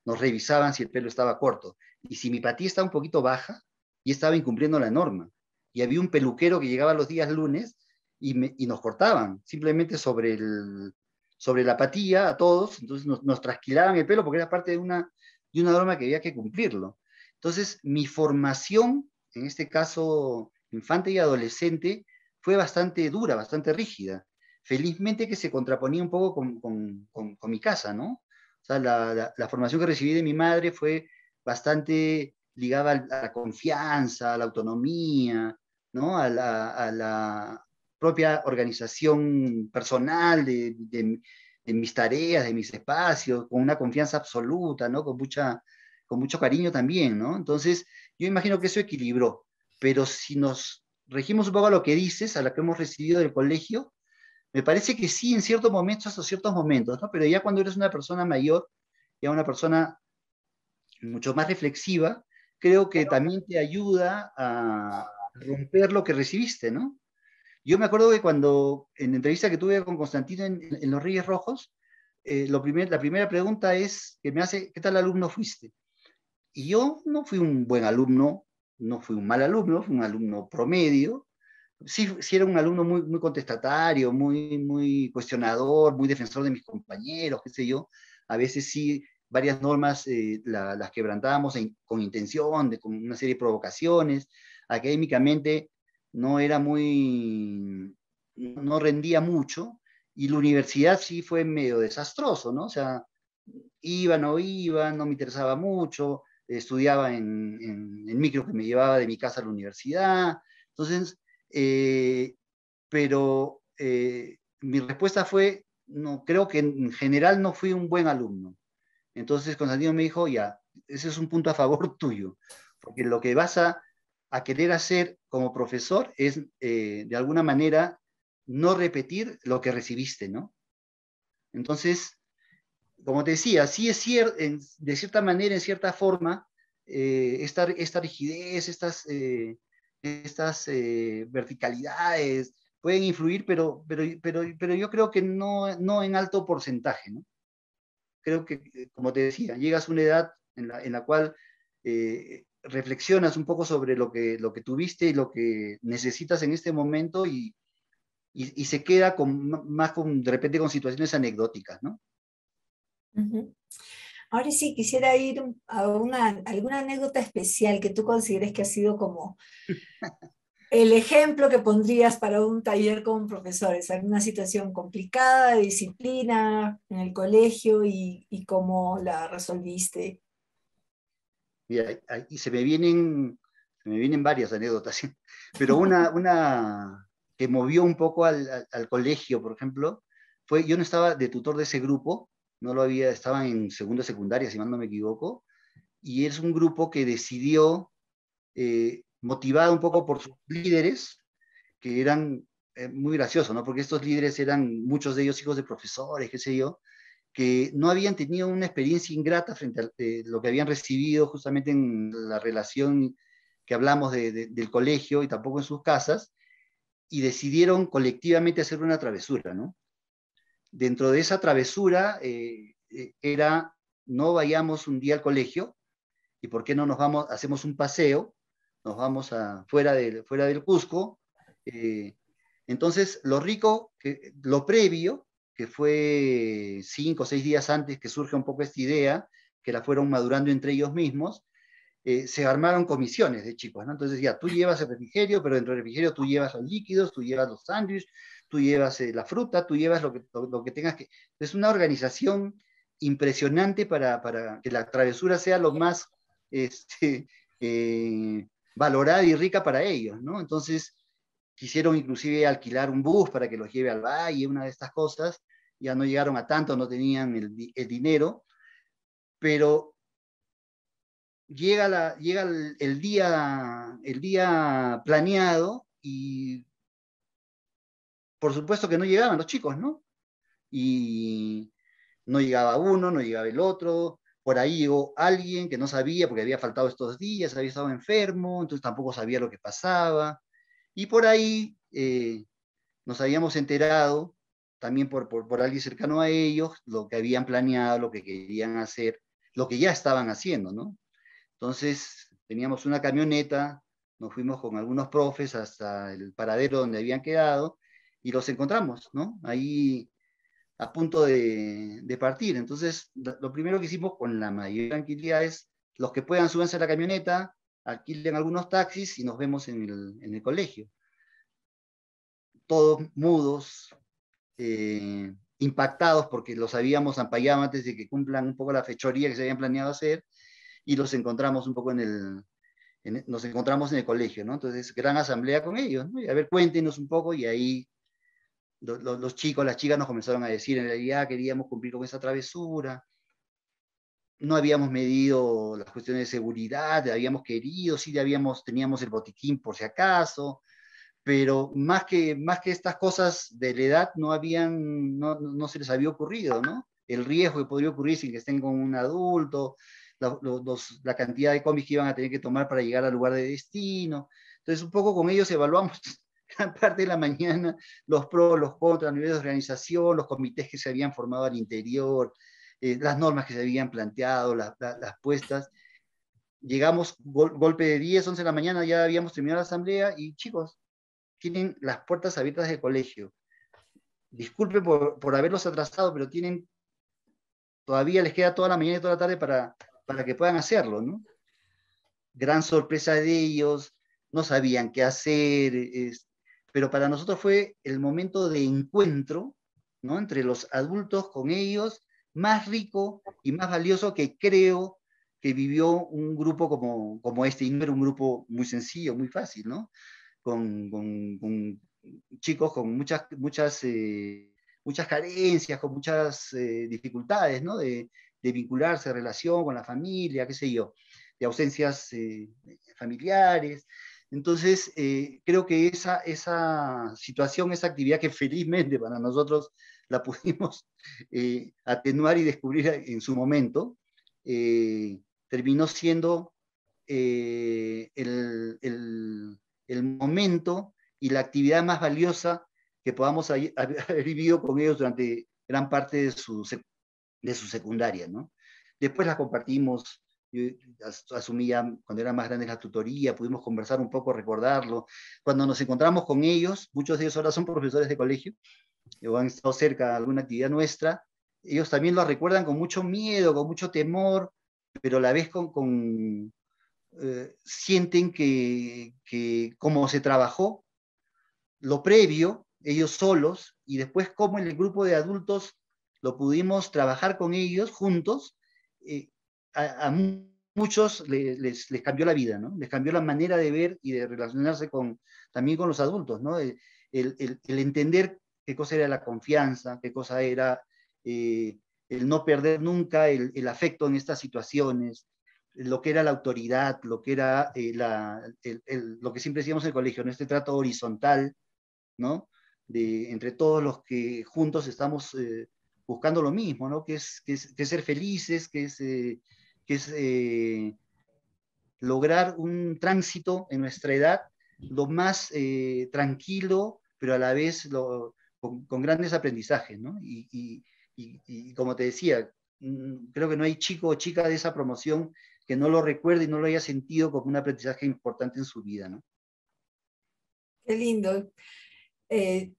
nos revisaban si el pelo estaba corto. Y si mi patilla estaba un poquito baja, y estaba incumpliendo la norma. Y había un peluquero que llegaba los días lunes y nos cortaban, simplemente sobre la patilla a todos, entonces nos trasquilaban el pelo porque era parte de una norma que había que cumplirlo. Entonces, mi formación, en este caso infante y adolescente, fue bastante dura, bastante rígida. Felizmente que se contraponía un poco con mi casa, ¿no? O sea, la formación que recibí de mi madre fue bastante ligada a la confianza, a la autonomía, ¿no? propia organización personal de mis tareas, de mis espacios, con una confianza absoluta, ¿no? Con mucho cariño también, ¿no? Entonces, yo imagino que eso equilibró, pero si nos regimos un poco a lo que dices, a lo que hemos recibido del colegio, me parece que sí, en ciertos momentos, hasta ciertos momentos, ¿no? Pero ya cuando eres una persona mayor, ya una persona mucho más reflexiva, creo que también te ayuda a romper lo que recibiste, ¿no? Yo me acuerdo que cuando, en la entrevista que tuve con Constantino en Los Reyes Rojos, la primera pregunta es que me hace, ¿qué tal alumno fuiste? Y yo no fui un buen alumno, no fui un mal alumno, fui un alumno promedio. Sí, sí era un alumno muy, muy contestatario, muy cuestionador, muy defensor de mis compañeros, qué sé yo. A veces sí, varias normas las quebrantábamos con intención, con una serie de provocaciones. Académicamente no era muy, no rendía mucho, y la universidad sí fue medio desastroso, ¿no? O sea, iba, no me interesaba mucho, estudiaba en micro que me llevaba de mi casa a la universidad. Entonces, eh, pero mi respuesta fue, no, creo que en general no fui un buen alumno. Entonces Constantino me dijo, ya, ese es un punto a favor tuyo, porque lo que vas a querer hacer como profesor es, de alguna manera, no repetir lo que recibiste, ¿no? Entonces, como te decía, sí es cierto, de cierta manera, en cierta forma, esta rigidez, estas verticalidades pueden influir, pero yo creo que no en alto porcentaje, ¿no? Creo que, como te decía, llegas a una edad en la cual reflexionas un poco sobre lo que tuviste y lo que necesitas en este momento y se queda más con, de repente con situaciones anecdóticas, ¿no? Ujú. Ahora sí, quisiera ir a alguna anécdota especial que tú consideres que ha sido como el ejemplo que pondrías para un taller con profesores, alguna situación complicada de disciplina en el colegio y cómo la resolviste. Mira, y se me vienen varias anécdotas, ¿sí? Pero una que movió un poco al colegio, por ejemplo, fue, yo no estaba de tutor de ese grupo, no lo había, estaba en segundo de secundaria, si mal no me equivoco, y es un grupo que decidió, motivado un poco por sus líderes, que eran muy graciosos, ¿no? Porque estos líderes eran, muchos de ellos hijos de profesores, qué sé yo, que no habían tenido una experiencia ingrata frente a lo que habían recibido justamente en la relación que hablamos del colegio y tampoco en sus casas, y decidieron colectivamente hacer una travesura, ¿no? Dentro de esa travesura era, no vayamos un día al colegio, y por qué no nos vamos, hacemos un paseo, nos vamos fuera del Cusco. eh, entonces, lo rico, lo previo, que fue 5 o 6 días antes que surge un poco esta idea, que la fueron madurando entre ellos mismos, se armaron comisiones de chicos, ¿no? Entonces ya, tú llevas el refrigerio, pero dentro del refrigerio tú llevas los líquidos, tú llevas los sándwiches, tú llevas la fruta, tú llevas lo que tengas que... Es una organización impresionante para que la travesura sea lo más este, valorada y rica para ellos, ¿no? Entonces quisieron inclusive alquilar un bus para que los lleve al valle, una de estas cosas, ya no llegaron a tanto, no tenían el dinero, pero llega el día planeado y por supuesto que no llegaban los chicos, ¿no? Y no llegaba uno, no llegaba el otro, por ahí llegó alguien que no sabía porque había faltado estos días, había estado enfermo, entonces tampoco sabía lo que pasaba, y por ahí nos habíamos enterado, también por alguien cercano a ellos, lo que habían planeado, lo que querían hacer, lo que ya estaban haciendo, ¿no? Entonces teníamos una camioneta, nos fuimos con algunos profes hasta el paradero donde habían quedado y los encontramos, ¿no? Ahí a punto de partir. Entonces, lo primero que hicimos con la mayor tranquilidad es, los que puedan súbanse a la camioneta, alquilen algunos taxis y nos vemos en el colegio. Todos mudos, impactados porque los habíamos ampallado antes de que cumplan un poco la fechoría que se habían planeado hacer, y los encontramos un poco nos encontramos en el colegio, ¿no? Entonces, gran asamblea con ellos, ¿no? Y a ver, cuéntenos un poco, y ahí los chicos, las chicas nos comenzaron a decir, en realidad queríamos cumplir con esa travesura, no habíamos medido las cuestiones de seguridad, habíamos querido, sí, teníamos el botiquín por si acaso, pero más que estas cosas de la edad no se les había ocurrido, ¿no? El riesgo que podría ocurrir sin que estén con un adulto, la cantidad de cómics que iban a tener que tomar para llegar al lugar de destino. Entonces, un poco con ellos evaluamos gran parte de la mañana los pros, los contras, niveles de organización, los comités que se habían formado al interior, las normas que se habían planteado, las puestas. Llegamos, golpe de 10, 11 de la mañana, ya habíamos terminado la asamblea y chicos, tienen las puertas abiertas del colegio. Disculpen por haberlos atrasado, pero todavía les queda toda la mañana y toda la tarde para que puedan hacerlo, ¿no? Gran sorpresa de ellos, no sabían qué hacer, pero para nosotros fue el momento de encuentro, ¿no? Entre los adultos con ellos, más rico y más valioso que creo que vivió un grupo como este, y no era un grupo muy sencillo, muy fácil, ¿no? Con chicos con muchas carencias, con muchas dificultades, ¿no? De vincularse, relación con la familia, qué sé yo, de ausencias familiares. Entonces, creo que esa situación, esa actividad que felizmente para nosotros la pudimos atenuar y descubrir en su momento, terminó siendo el momento y la actividad más valiosa que podamos haber vivido con ellos durante gran parte de su secundaria, ¿no? Después la compartimos, yo asumí ya cuando era más grande la tutoría, pudimos conversar un poco, recordarlo. Cuando nos encontramos con ellos, muchos de ellos ahora son profesores de colegio, o han estado cerca de alguna actividad nuestra, ellos también lo recuerdan con mucho miedo, con mucho temor, pero a la vez sienten que como se trabajó lo previo, ellos solos, y después como en el grupo de adultos lo pudimos trabajar con ellos juntos, eh, a muchos les cambió la vida, ¿no? Les cambió la manera de ver y de relacionarse también con los adultos, ¿no? El entender qué cosa era la confianza, qué cosa era el no perder nunca afecto en estas situaciones, lo que era la autoridad, lo que era lo que siempre decíamos en el colegio, ¿no? Este trato horizontal, ¿no? Entre todos los que juntos estamos buscando lo mismo, ¿no? Que es ser felices, que es lograr un tránsito en nuestra edad lo más tranquilo, pero a la vez con grandes aprendizajes, ¿no? Y como te decía, creo que no hay chico o chica de esa promoción que no lo recuerde y no lo haya sentido como un aprendizaje importante en su vida, ¿no? Qué lindo. Eh,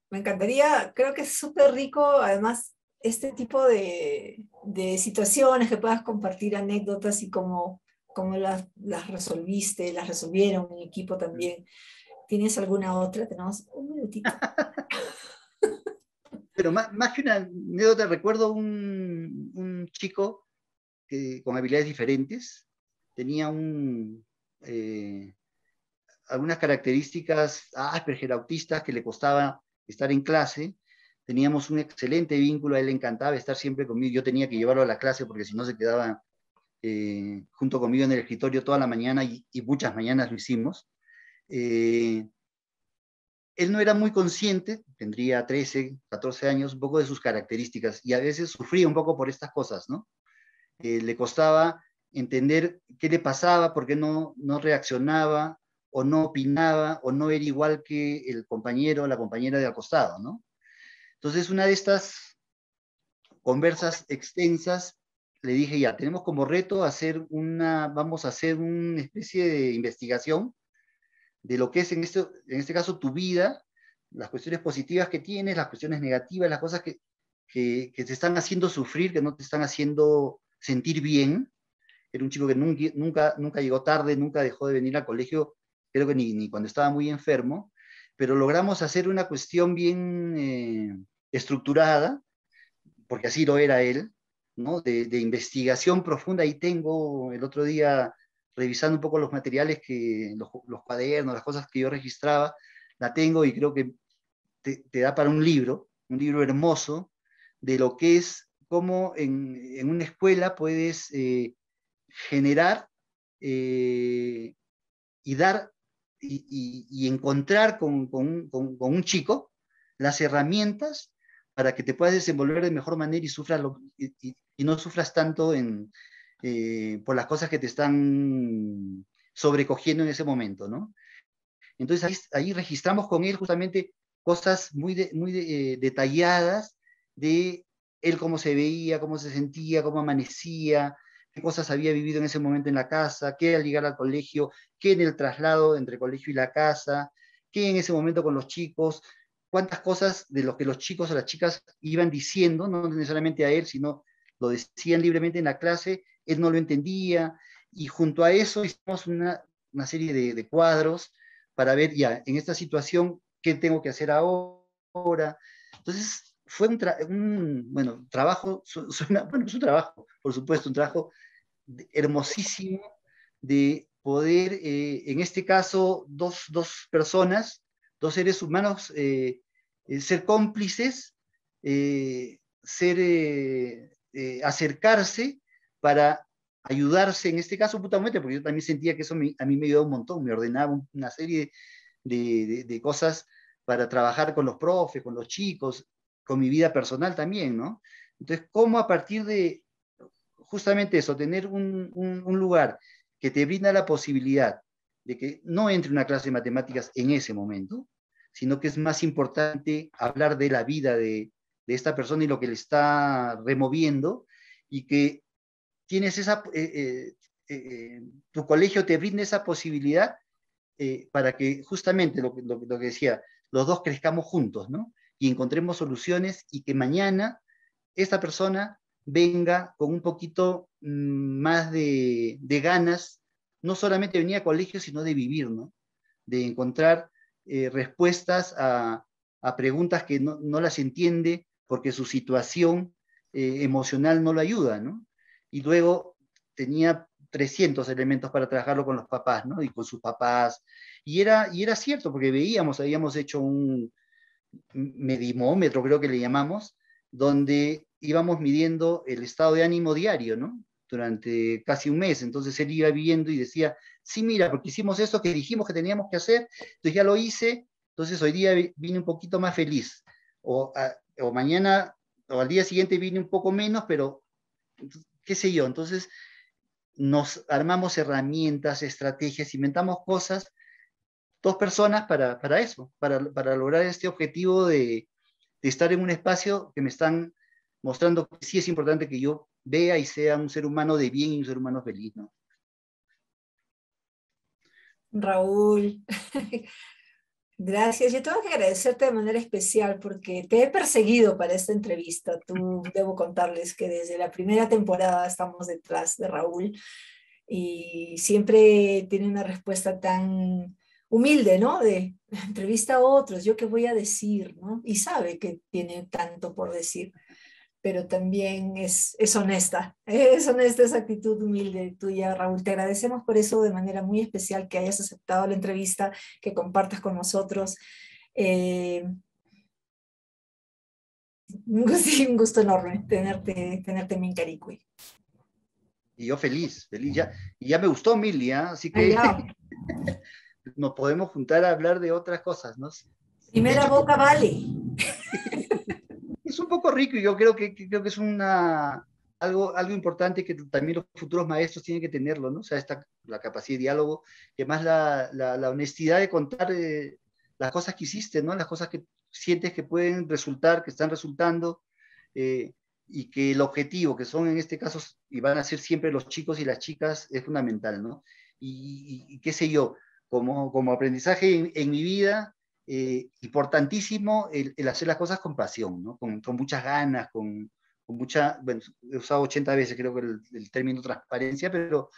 Me encantaría, creo que es súper rico, además, este tipo de situaciones que puedas compartir anécdotas y cómo las resolviste, las resolvieron en equipo también. ¿Tienes alguna otra? Tenemos un minutito. Pero más que una anécdota, recuerdo un chico con habilidades diferentes, tenía eh, algunas características Asperger autistas que le costaba estar en clase. Teníamos un excelente vínculo, a él le encantaba estar siempre conmigo, yo tenía que llevarlo a la clase porque si no se quedaba junto conmigo en el escritorio toda la mañana y muchas mañanas lo hicimos. Él no era muy consciente, tendría 13, 14 años, un poco de sus características y a veces sufría un poco por estas cosas, ¿no? Le costaba entender qué le pasaba, por qué no reaccionaba o no opinaba o no era igual que el compañero o la compañera de al costado, ¿no? Entonces, una de estas conversas extensas, le dije, ya, tenemos como reto vamos a hacer una especie de investigación de lo que es en este caso tu vida, las cuestiones positivas que tienes, las cuestiones negativas, las cosas que te están haciendo sufrir, que no te están haciendo sentir bien. Era un chico que nunca llegó tarde, nunca dejó de venir al colegio, creo que ni cuando estaba muy enfermo, pero logramos hacer una cuestión bien estructurada, porque así lo era él, ¿no? De investigación profunda. Ahí tengo, el otro día revisando un poco los materiales, los cuadernos, las cosas que yo registraba, la tengo y creo que te da para un libro hermoso, de lo que es cómo en una escuela puedes generar y dar y encontrar con un chico las herramientas para que te puedas desenvolver de mejor manera y, y no sufras tanto por las cosas que te están sobrecogiendo en ese momento, ¿no? Entonces ahí registramos con él justamente cosas detalladas de él, cómo se veía, cómo se sentía, cómo amanecía, qué cosas había vivido en ese momento en la casa, qué al llegar al colegio, qué en el traslado entre el colegio y la casa, qué en ese momento con los chicos, cuántas cosas de lo que los chicos o las chicas iban diciendo, no necesariamente a él, sino lo decían libremente en la clase, él no lo entendía, y junto a eso hicimos una serie de cuadros para ver ya en esta situación qué tengo que hacer ahora. Entonces, fue bueno, trabajo, bueno, es un trabajo, por supuesto, un trabajo hermosísimo de poder, en este caso, dos personas, dos seres humanos, ser cómplices, acercarse para ayudarse, en este caso mutuamente, porque yo también sentía que eso a mí me ayudaba un montón, me ordenaba una serie de cosas para trabajar con los profes, con los chicos, con mi vida personal también, ¿no? Entonces, ¿cómo a partir de justamente eso, tener un lugar que te brinda la posibilidad de que no entre una clase de matemáticas en ese momento, sino que es más importante hablar de la vida de esta persona y lo que le está removiendo, y que tienes tu colegio te brinda esa posibilidad para que justamente lo que decía, los dos crezcamos juntos, ¿no? Y encontremos soluciones y que mañana esta persona venga con un poquito más de ganas, no solamente de venir a colegio, sino de vivir, ¿no? De encontrar respuestas a preguntas que no las entiende porque su situación emocional no lo ayuda, ¿no? Y luego tenía 300 elementos para trabajarlo con los papás, ¿no? Y con sus papás. Y era cierto, porque veíamos, habíamos hecho un medimómetro, creo que le llamamos, donde íbamos midiendo el estado de ánimo diario, ¿no? Durante casi un mes. Entonces él iba viendo y decía, sí, mira, porque hicimos eso que dijimos que teníamos que hacer, entonces ya lo hice, entonces hoy día vine un poquito más feliz. O mañana, o al día siguiente vine un poco menos, pero qué sé yo. Entonces nos armamos herramientas, estrategias, inventamos cosas, dos personas para eso, para lograr este objetivo de estar en un espacio que me están mostrando que sí es importante que yo vea y sea un ser humano de bien y un ser humano feliz, ¿no? Raúl, gracias. Yo tengo que agradecerte de manera especial porque te he perseguido para esta entrevista. Tú, debo contarles que desde la primera temporada estamos detrás de Raúl y siempre tiene una respuesta tan humilde, ¿no? De entrevista a otros, yo qué voy a decir, ¿no? Y sabe que tiene tanto por decir, pero también es honesta esa actitud humilde tuya, Raúl. Te agradecemos por eso de manera muy especial que hayas aceptado la entrevista, que compartas con nosotros. Eh, sí, un gusto enorme tenerte en Mincaricui. Y yo feliz, feliz ya. Y ya me gustó Mili, ¿eh? Así que Allá, nos podemos juntar a hablar de otras cosas, ¿no? De primera hecho, boca vale. es un poco rico y yo creo que es algo importante que también los futuros maestros tienen que tenerlo, ¿no? O sea, la capacidad de diálogo y además la honestidad de contar las cosas que hiciste, ¿no? Las cosas que sientes que pueden resultar, que están resultando, eh, y que el objetivo, que son en este caso, y van a ser siempre los chicos y las chicas, es fundamental, ¿no? Y qué sé yo, como aprendizaje en mi vida, importantísimo el hacer las cosas con pasión, ¿no? Con muchas ganas, con mucha, bueno, he usado 80 veces creo que el término transparencia, pero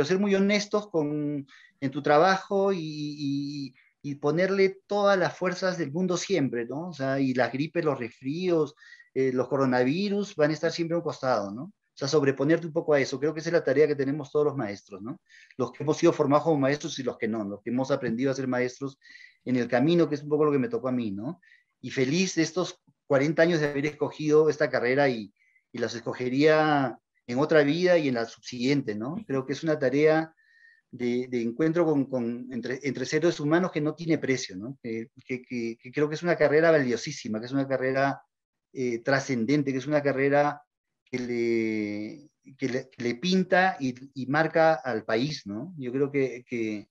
ser muy honestos en tu trabajo y ponerle todas las fuerzas del mundo siempre, ¿no? O sea, y las gripes, los resfríos, los coronavirus van a estar siempre a un costado, ¿no? O sea, sobreponerte un poco a eso. Creo que esa es la tarea que tenemos todos los maestros, ¿no? Los que hemos sido formados como maestros y los que no, los que hemos aprendido a ser maestros en el camino, que es un poco lo que me tocó a mí, ¿no? Y feliz de estos 40 años de haber escogido esta carrera y las escogería en otra vida y en la subsiguiente, ¿no? Creo que es una tarea de encuentro entre seres humanos que no tiene precio, ¿no? Que creo que es una carrera valiosísima, que es una carrera trascendente, que es una carrera que le pinta y marca al país, ¿no? Yo creo que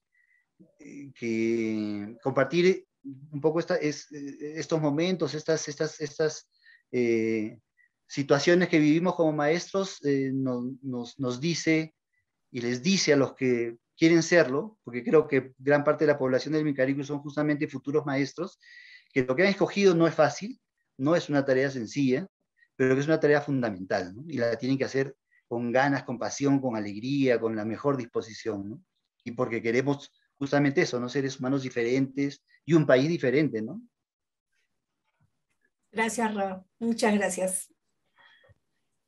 compartir un poco estos momentos, estas situaciones que vivimos como maestros nos dice y les dice a los que quieren serlo, porque creo que gran parte de la población del Mincarico son justamente futuros maestros, que lo que han escogido no es fácil, no es una tarea sencilla, pero que es una tarea fundamental, ¿no? Y la tienen que hacer con ganas, con pasión, con alegría, con la mejor disposición, ¿no? Y porque queremos justamente eso, ¿no? Seres humanos diferentes y un país diferente, ¿no? Gracias, Ra. Muchas gracias.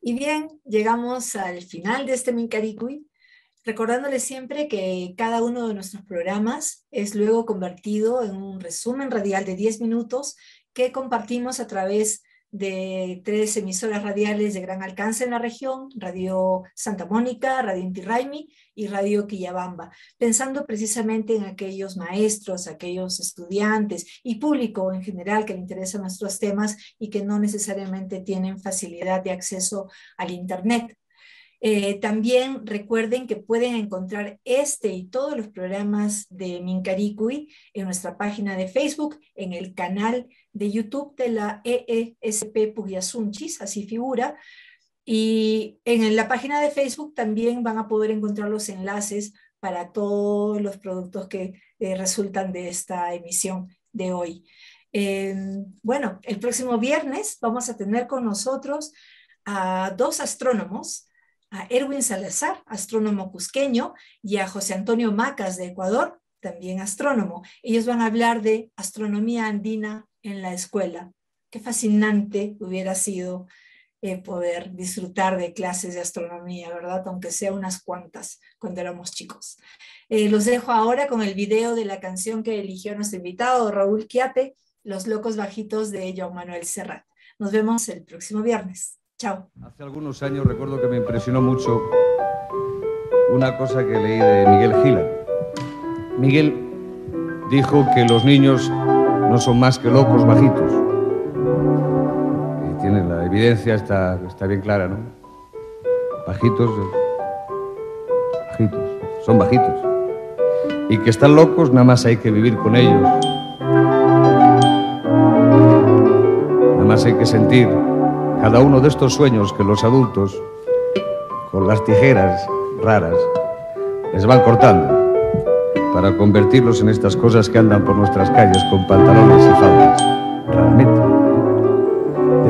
Y bien, llegamos al final de este Mincaricui, recordándoles siempre que cada uno de nuestros programas es luego convertido en un resumen radial de 10 minutos que compartimos a través de 3 emisoras radiales de gran alcance en la región: Radio Santa Mónica, Radio Inti Raymi y Radio Quillabamba, pensando precisamente en aquellos maestros, aquellos estudiantes y público en general que le interesan nuestros temas y que no necesariamente tienen facilidad de acceso al Internet. También recuerden que pueden encontrar este y todos los programas de Mincaricui en nuestra página de Facebook, en el canal de YouTube de la EESP Puyasunchis, así figura, y en la página de Facebook también van a poder encontrar los enlaces para todos los productos que resultan de esta emisión de hoy. Bueno, el próximo viernes vamos a tener con nosotros a 2 astrónomos, a Erwin Salazar, astrónomo cusqueño, y a José Antonio Macas de Ecuador, también astrónomo. Ellos van a hablar de astronomía andina en la escuela. Qué fascinante hubiera sido poder disfrutar de clases de astronomía, ¿verdad? Aunque sea unas cuantas cuando éramos chicos. Los dejo ahora con el video de la canción que eligió nuestro invitado, Raúl Quiape, Los Locos Bajitos de Joan Manuel Serrat. Nos vemos el próximo viernes. Chao. Hace algunos años recuerdo que me impresionó mucho una cosa que leí de Miguel Gila. Miguel dijo que los niños no son más que locos bajitos. Y tiene la evidencia, está bien clara, ¿no? Bajitos, son bajitos. Y que están locos, nada más hay que vivir con ellos. Nada más hay que sentir cada uno de estos sueños que los adultos, con las tijeras raras, les van cortando para convertirlos en estas cosas que andan por nuestras calles con pantalones y faldas, raramente.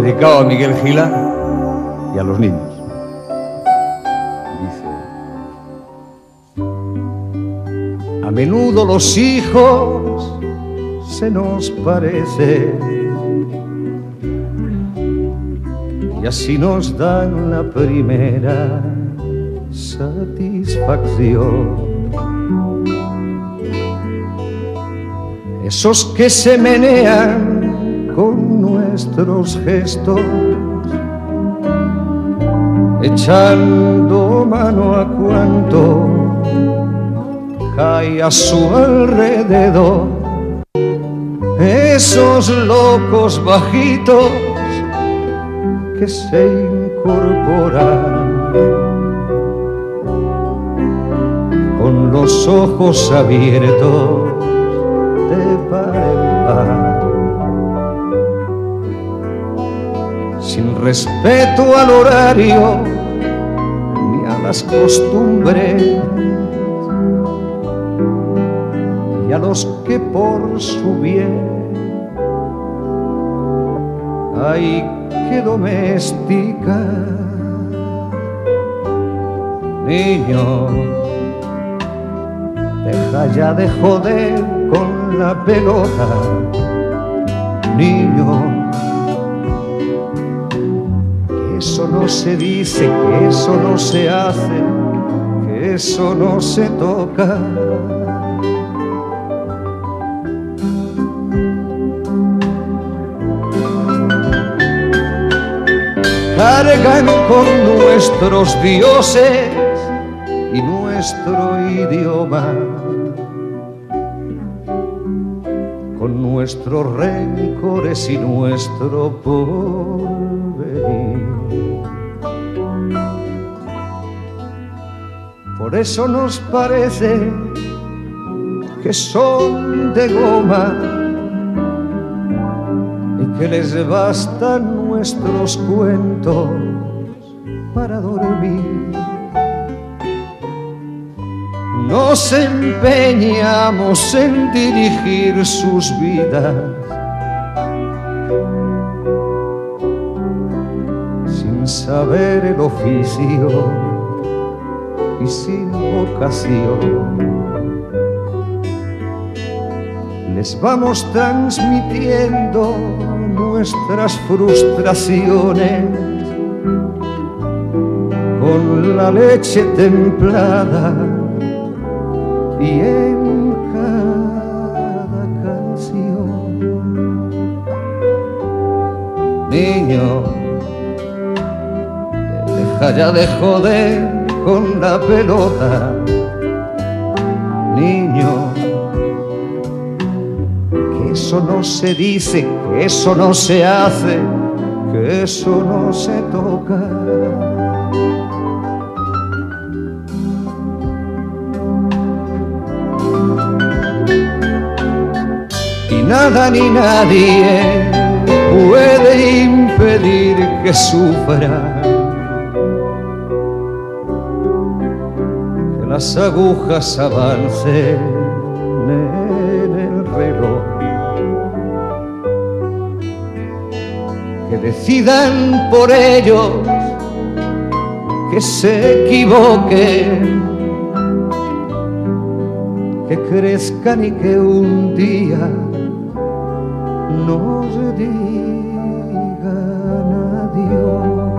Dedicado a Miguel Gila y a los niños. Dice: a menudo los hijos se nos parecen y así nos dan la primera satisfacción. Esos que se menean con nuestros gestos, echando mano a cuanto cae a su alrededor. Esos locos bajitos que se incorporan con los ojos abiertos de par en par, sin respeto al horario ni a las costumbres, y a los que por su bien hay que domesticar. Niño, deja ya de joder con la pelota. Niño, que eso no se dice, que eso no se hace, que eso no se toca. Cargan con nuestros dioses y nuestro idioma, con nuestros rencores y nuestro porvenir. Por eso nos parece que son de goma y que les bastan nuestros cuentos para dormir. Nos empeñamos en dirigir sus vidas sin saber el oficio y sin vocación. Les vamos transmitiendo nuestras frustraciones con la leche templada y en cada canción. Niño, deja ya de joder con la pelota. Niño, que eso no se dice, que eso no se hace, que eso no se toca. Nada ni nadie puede impedir que sufra, que las agujas avancen en el reloj, que decidan por ellos, que se equivoquen, que crezcan y que un día nos digan adiós.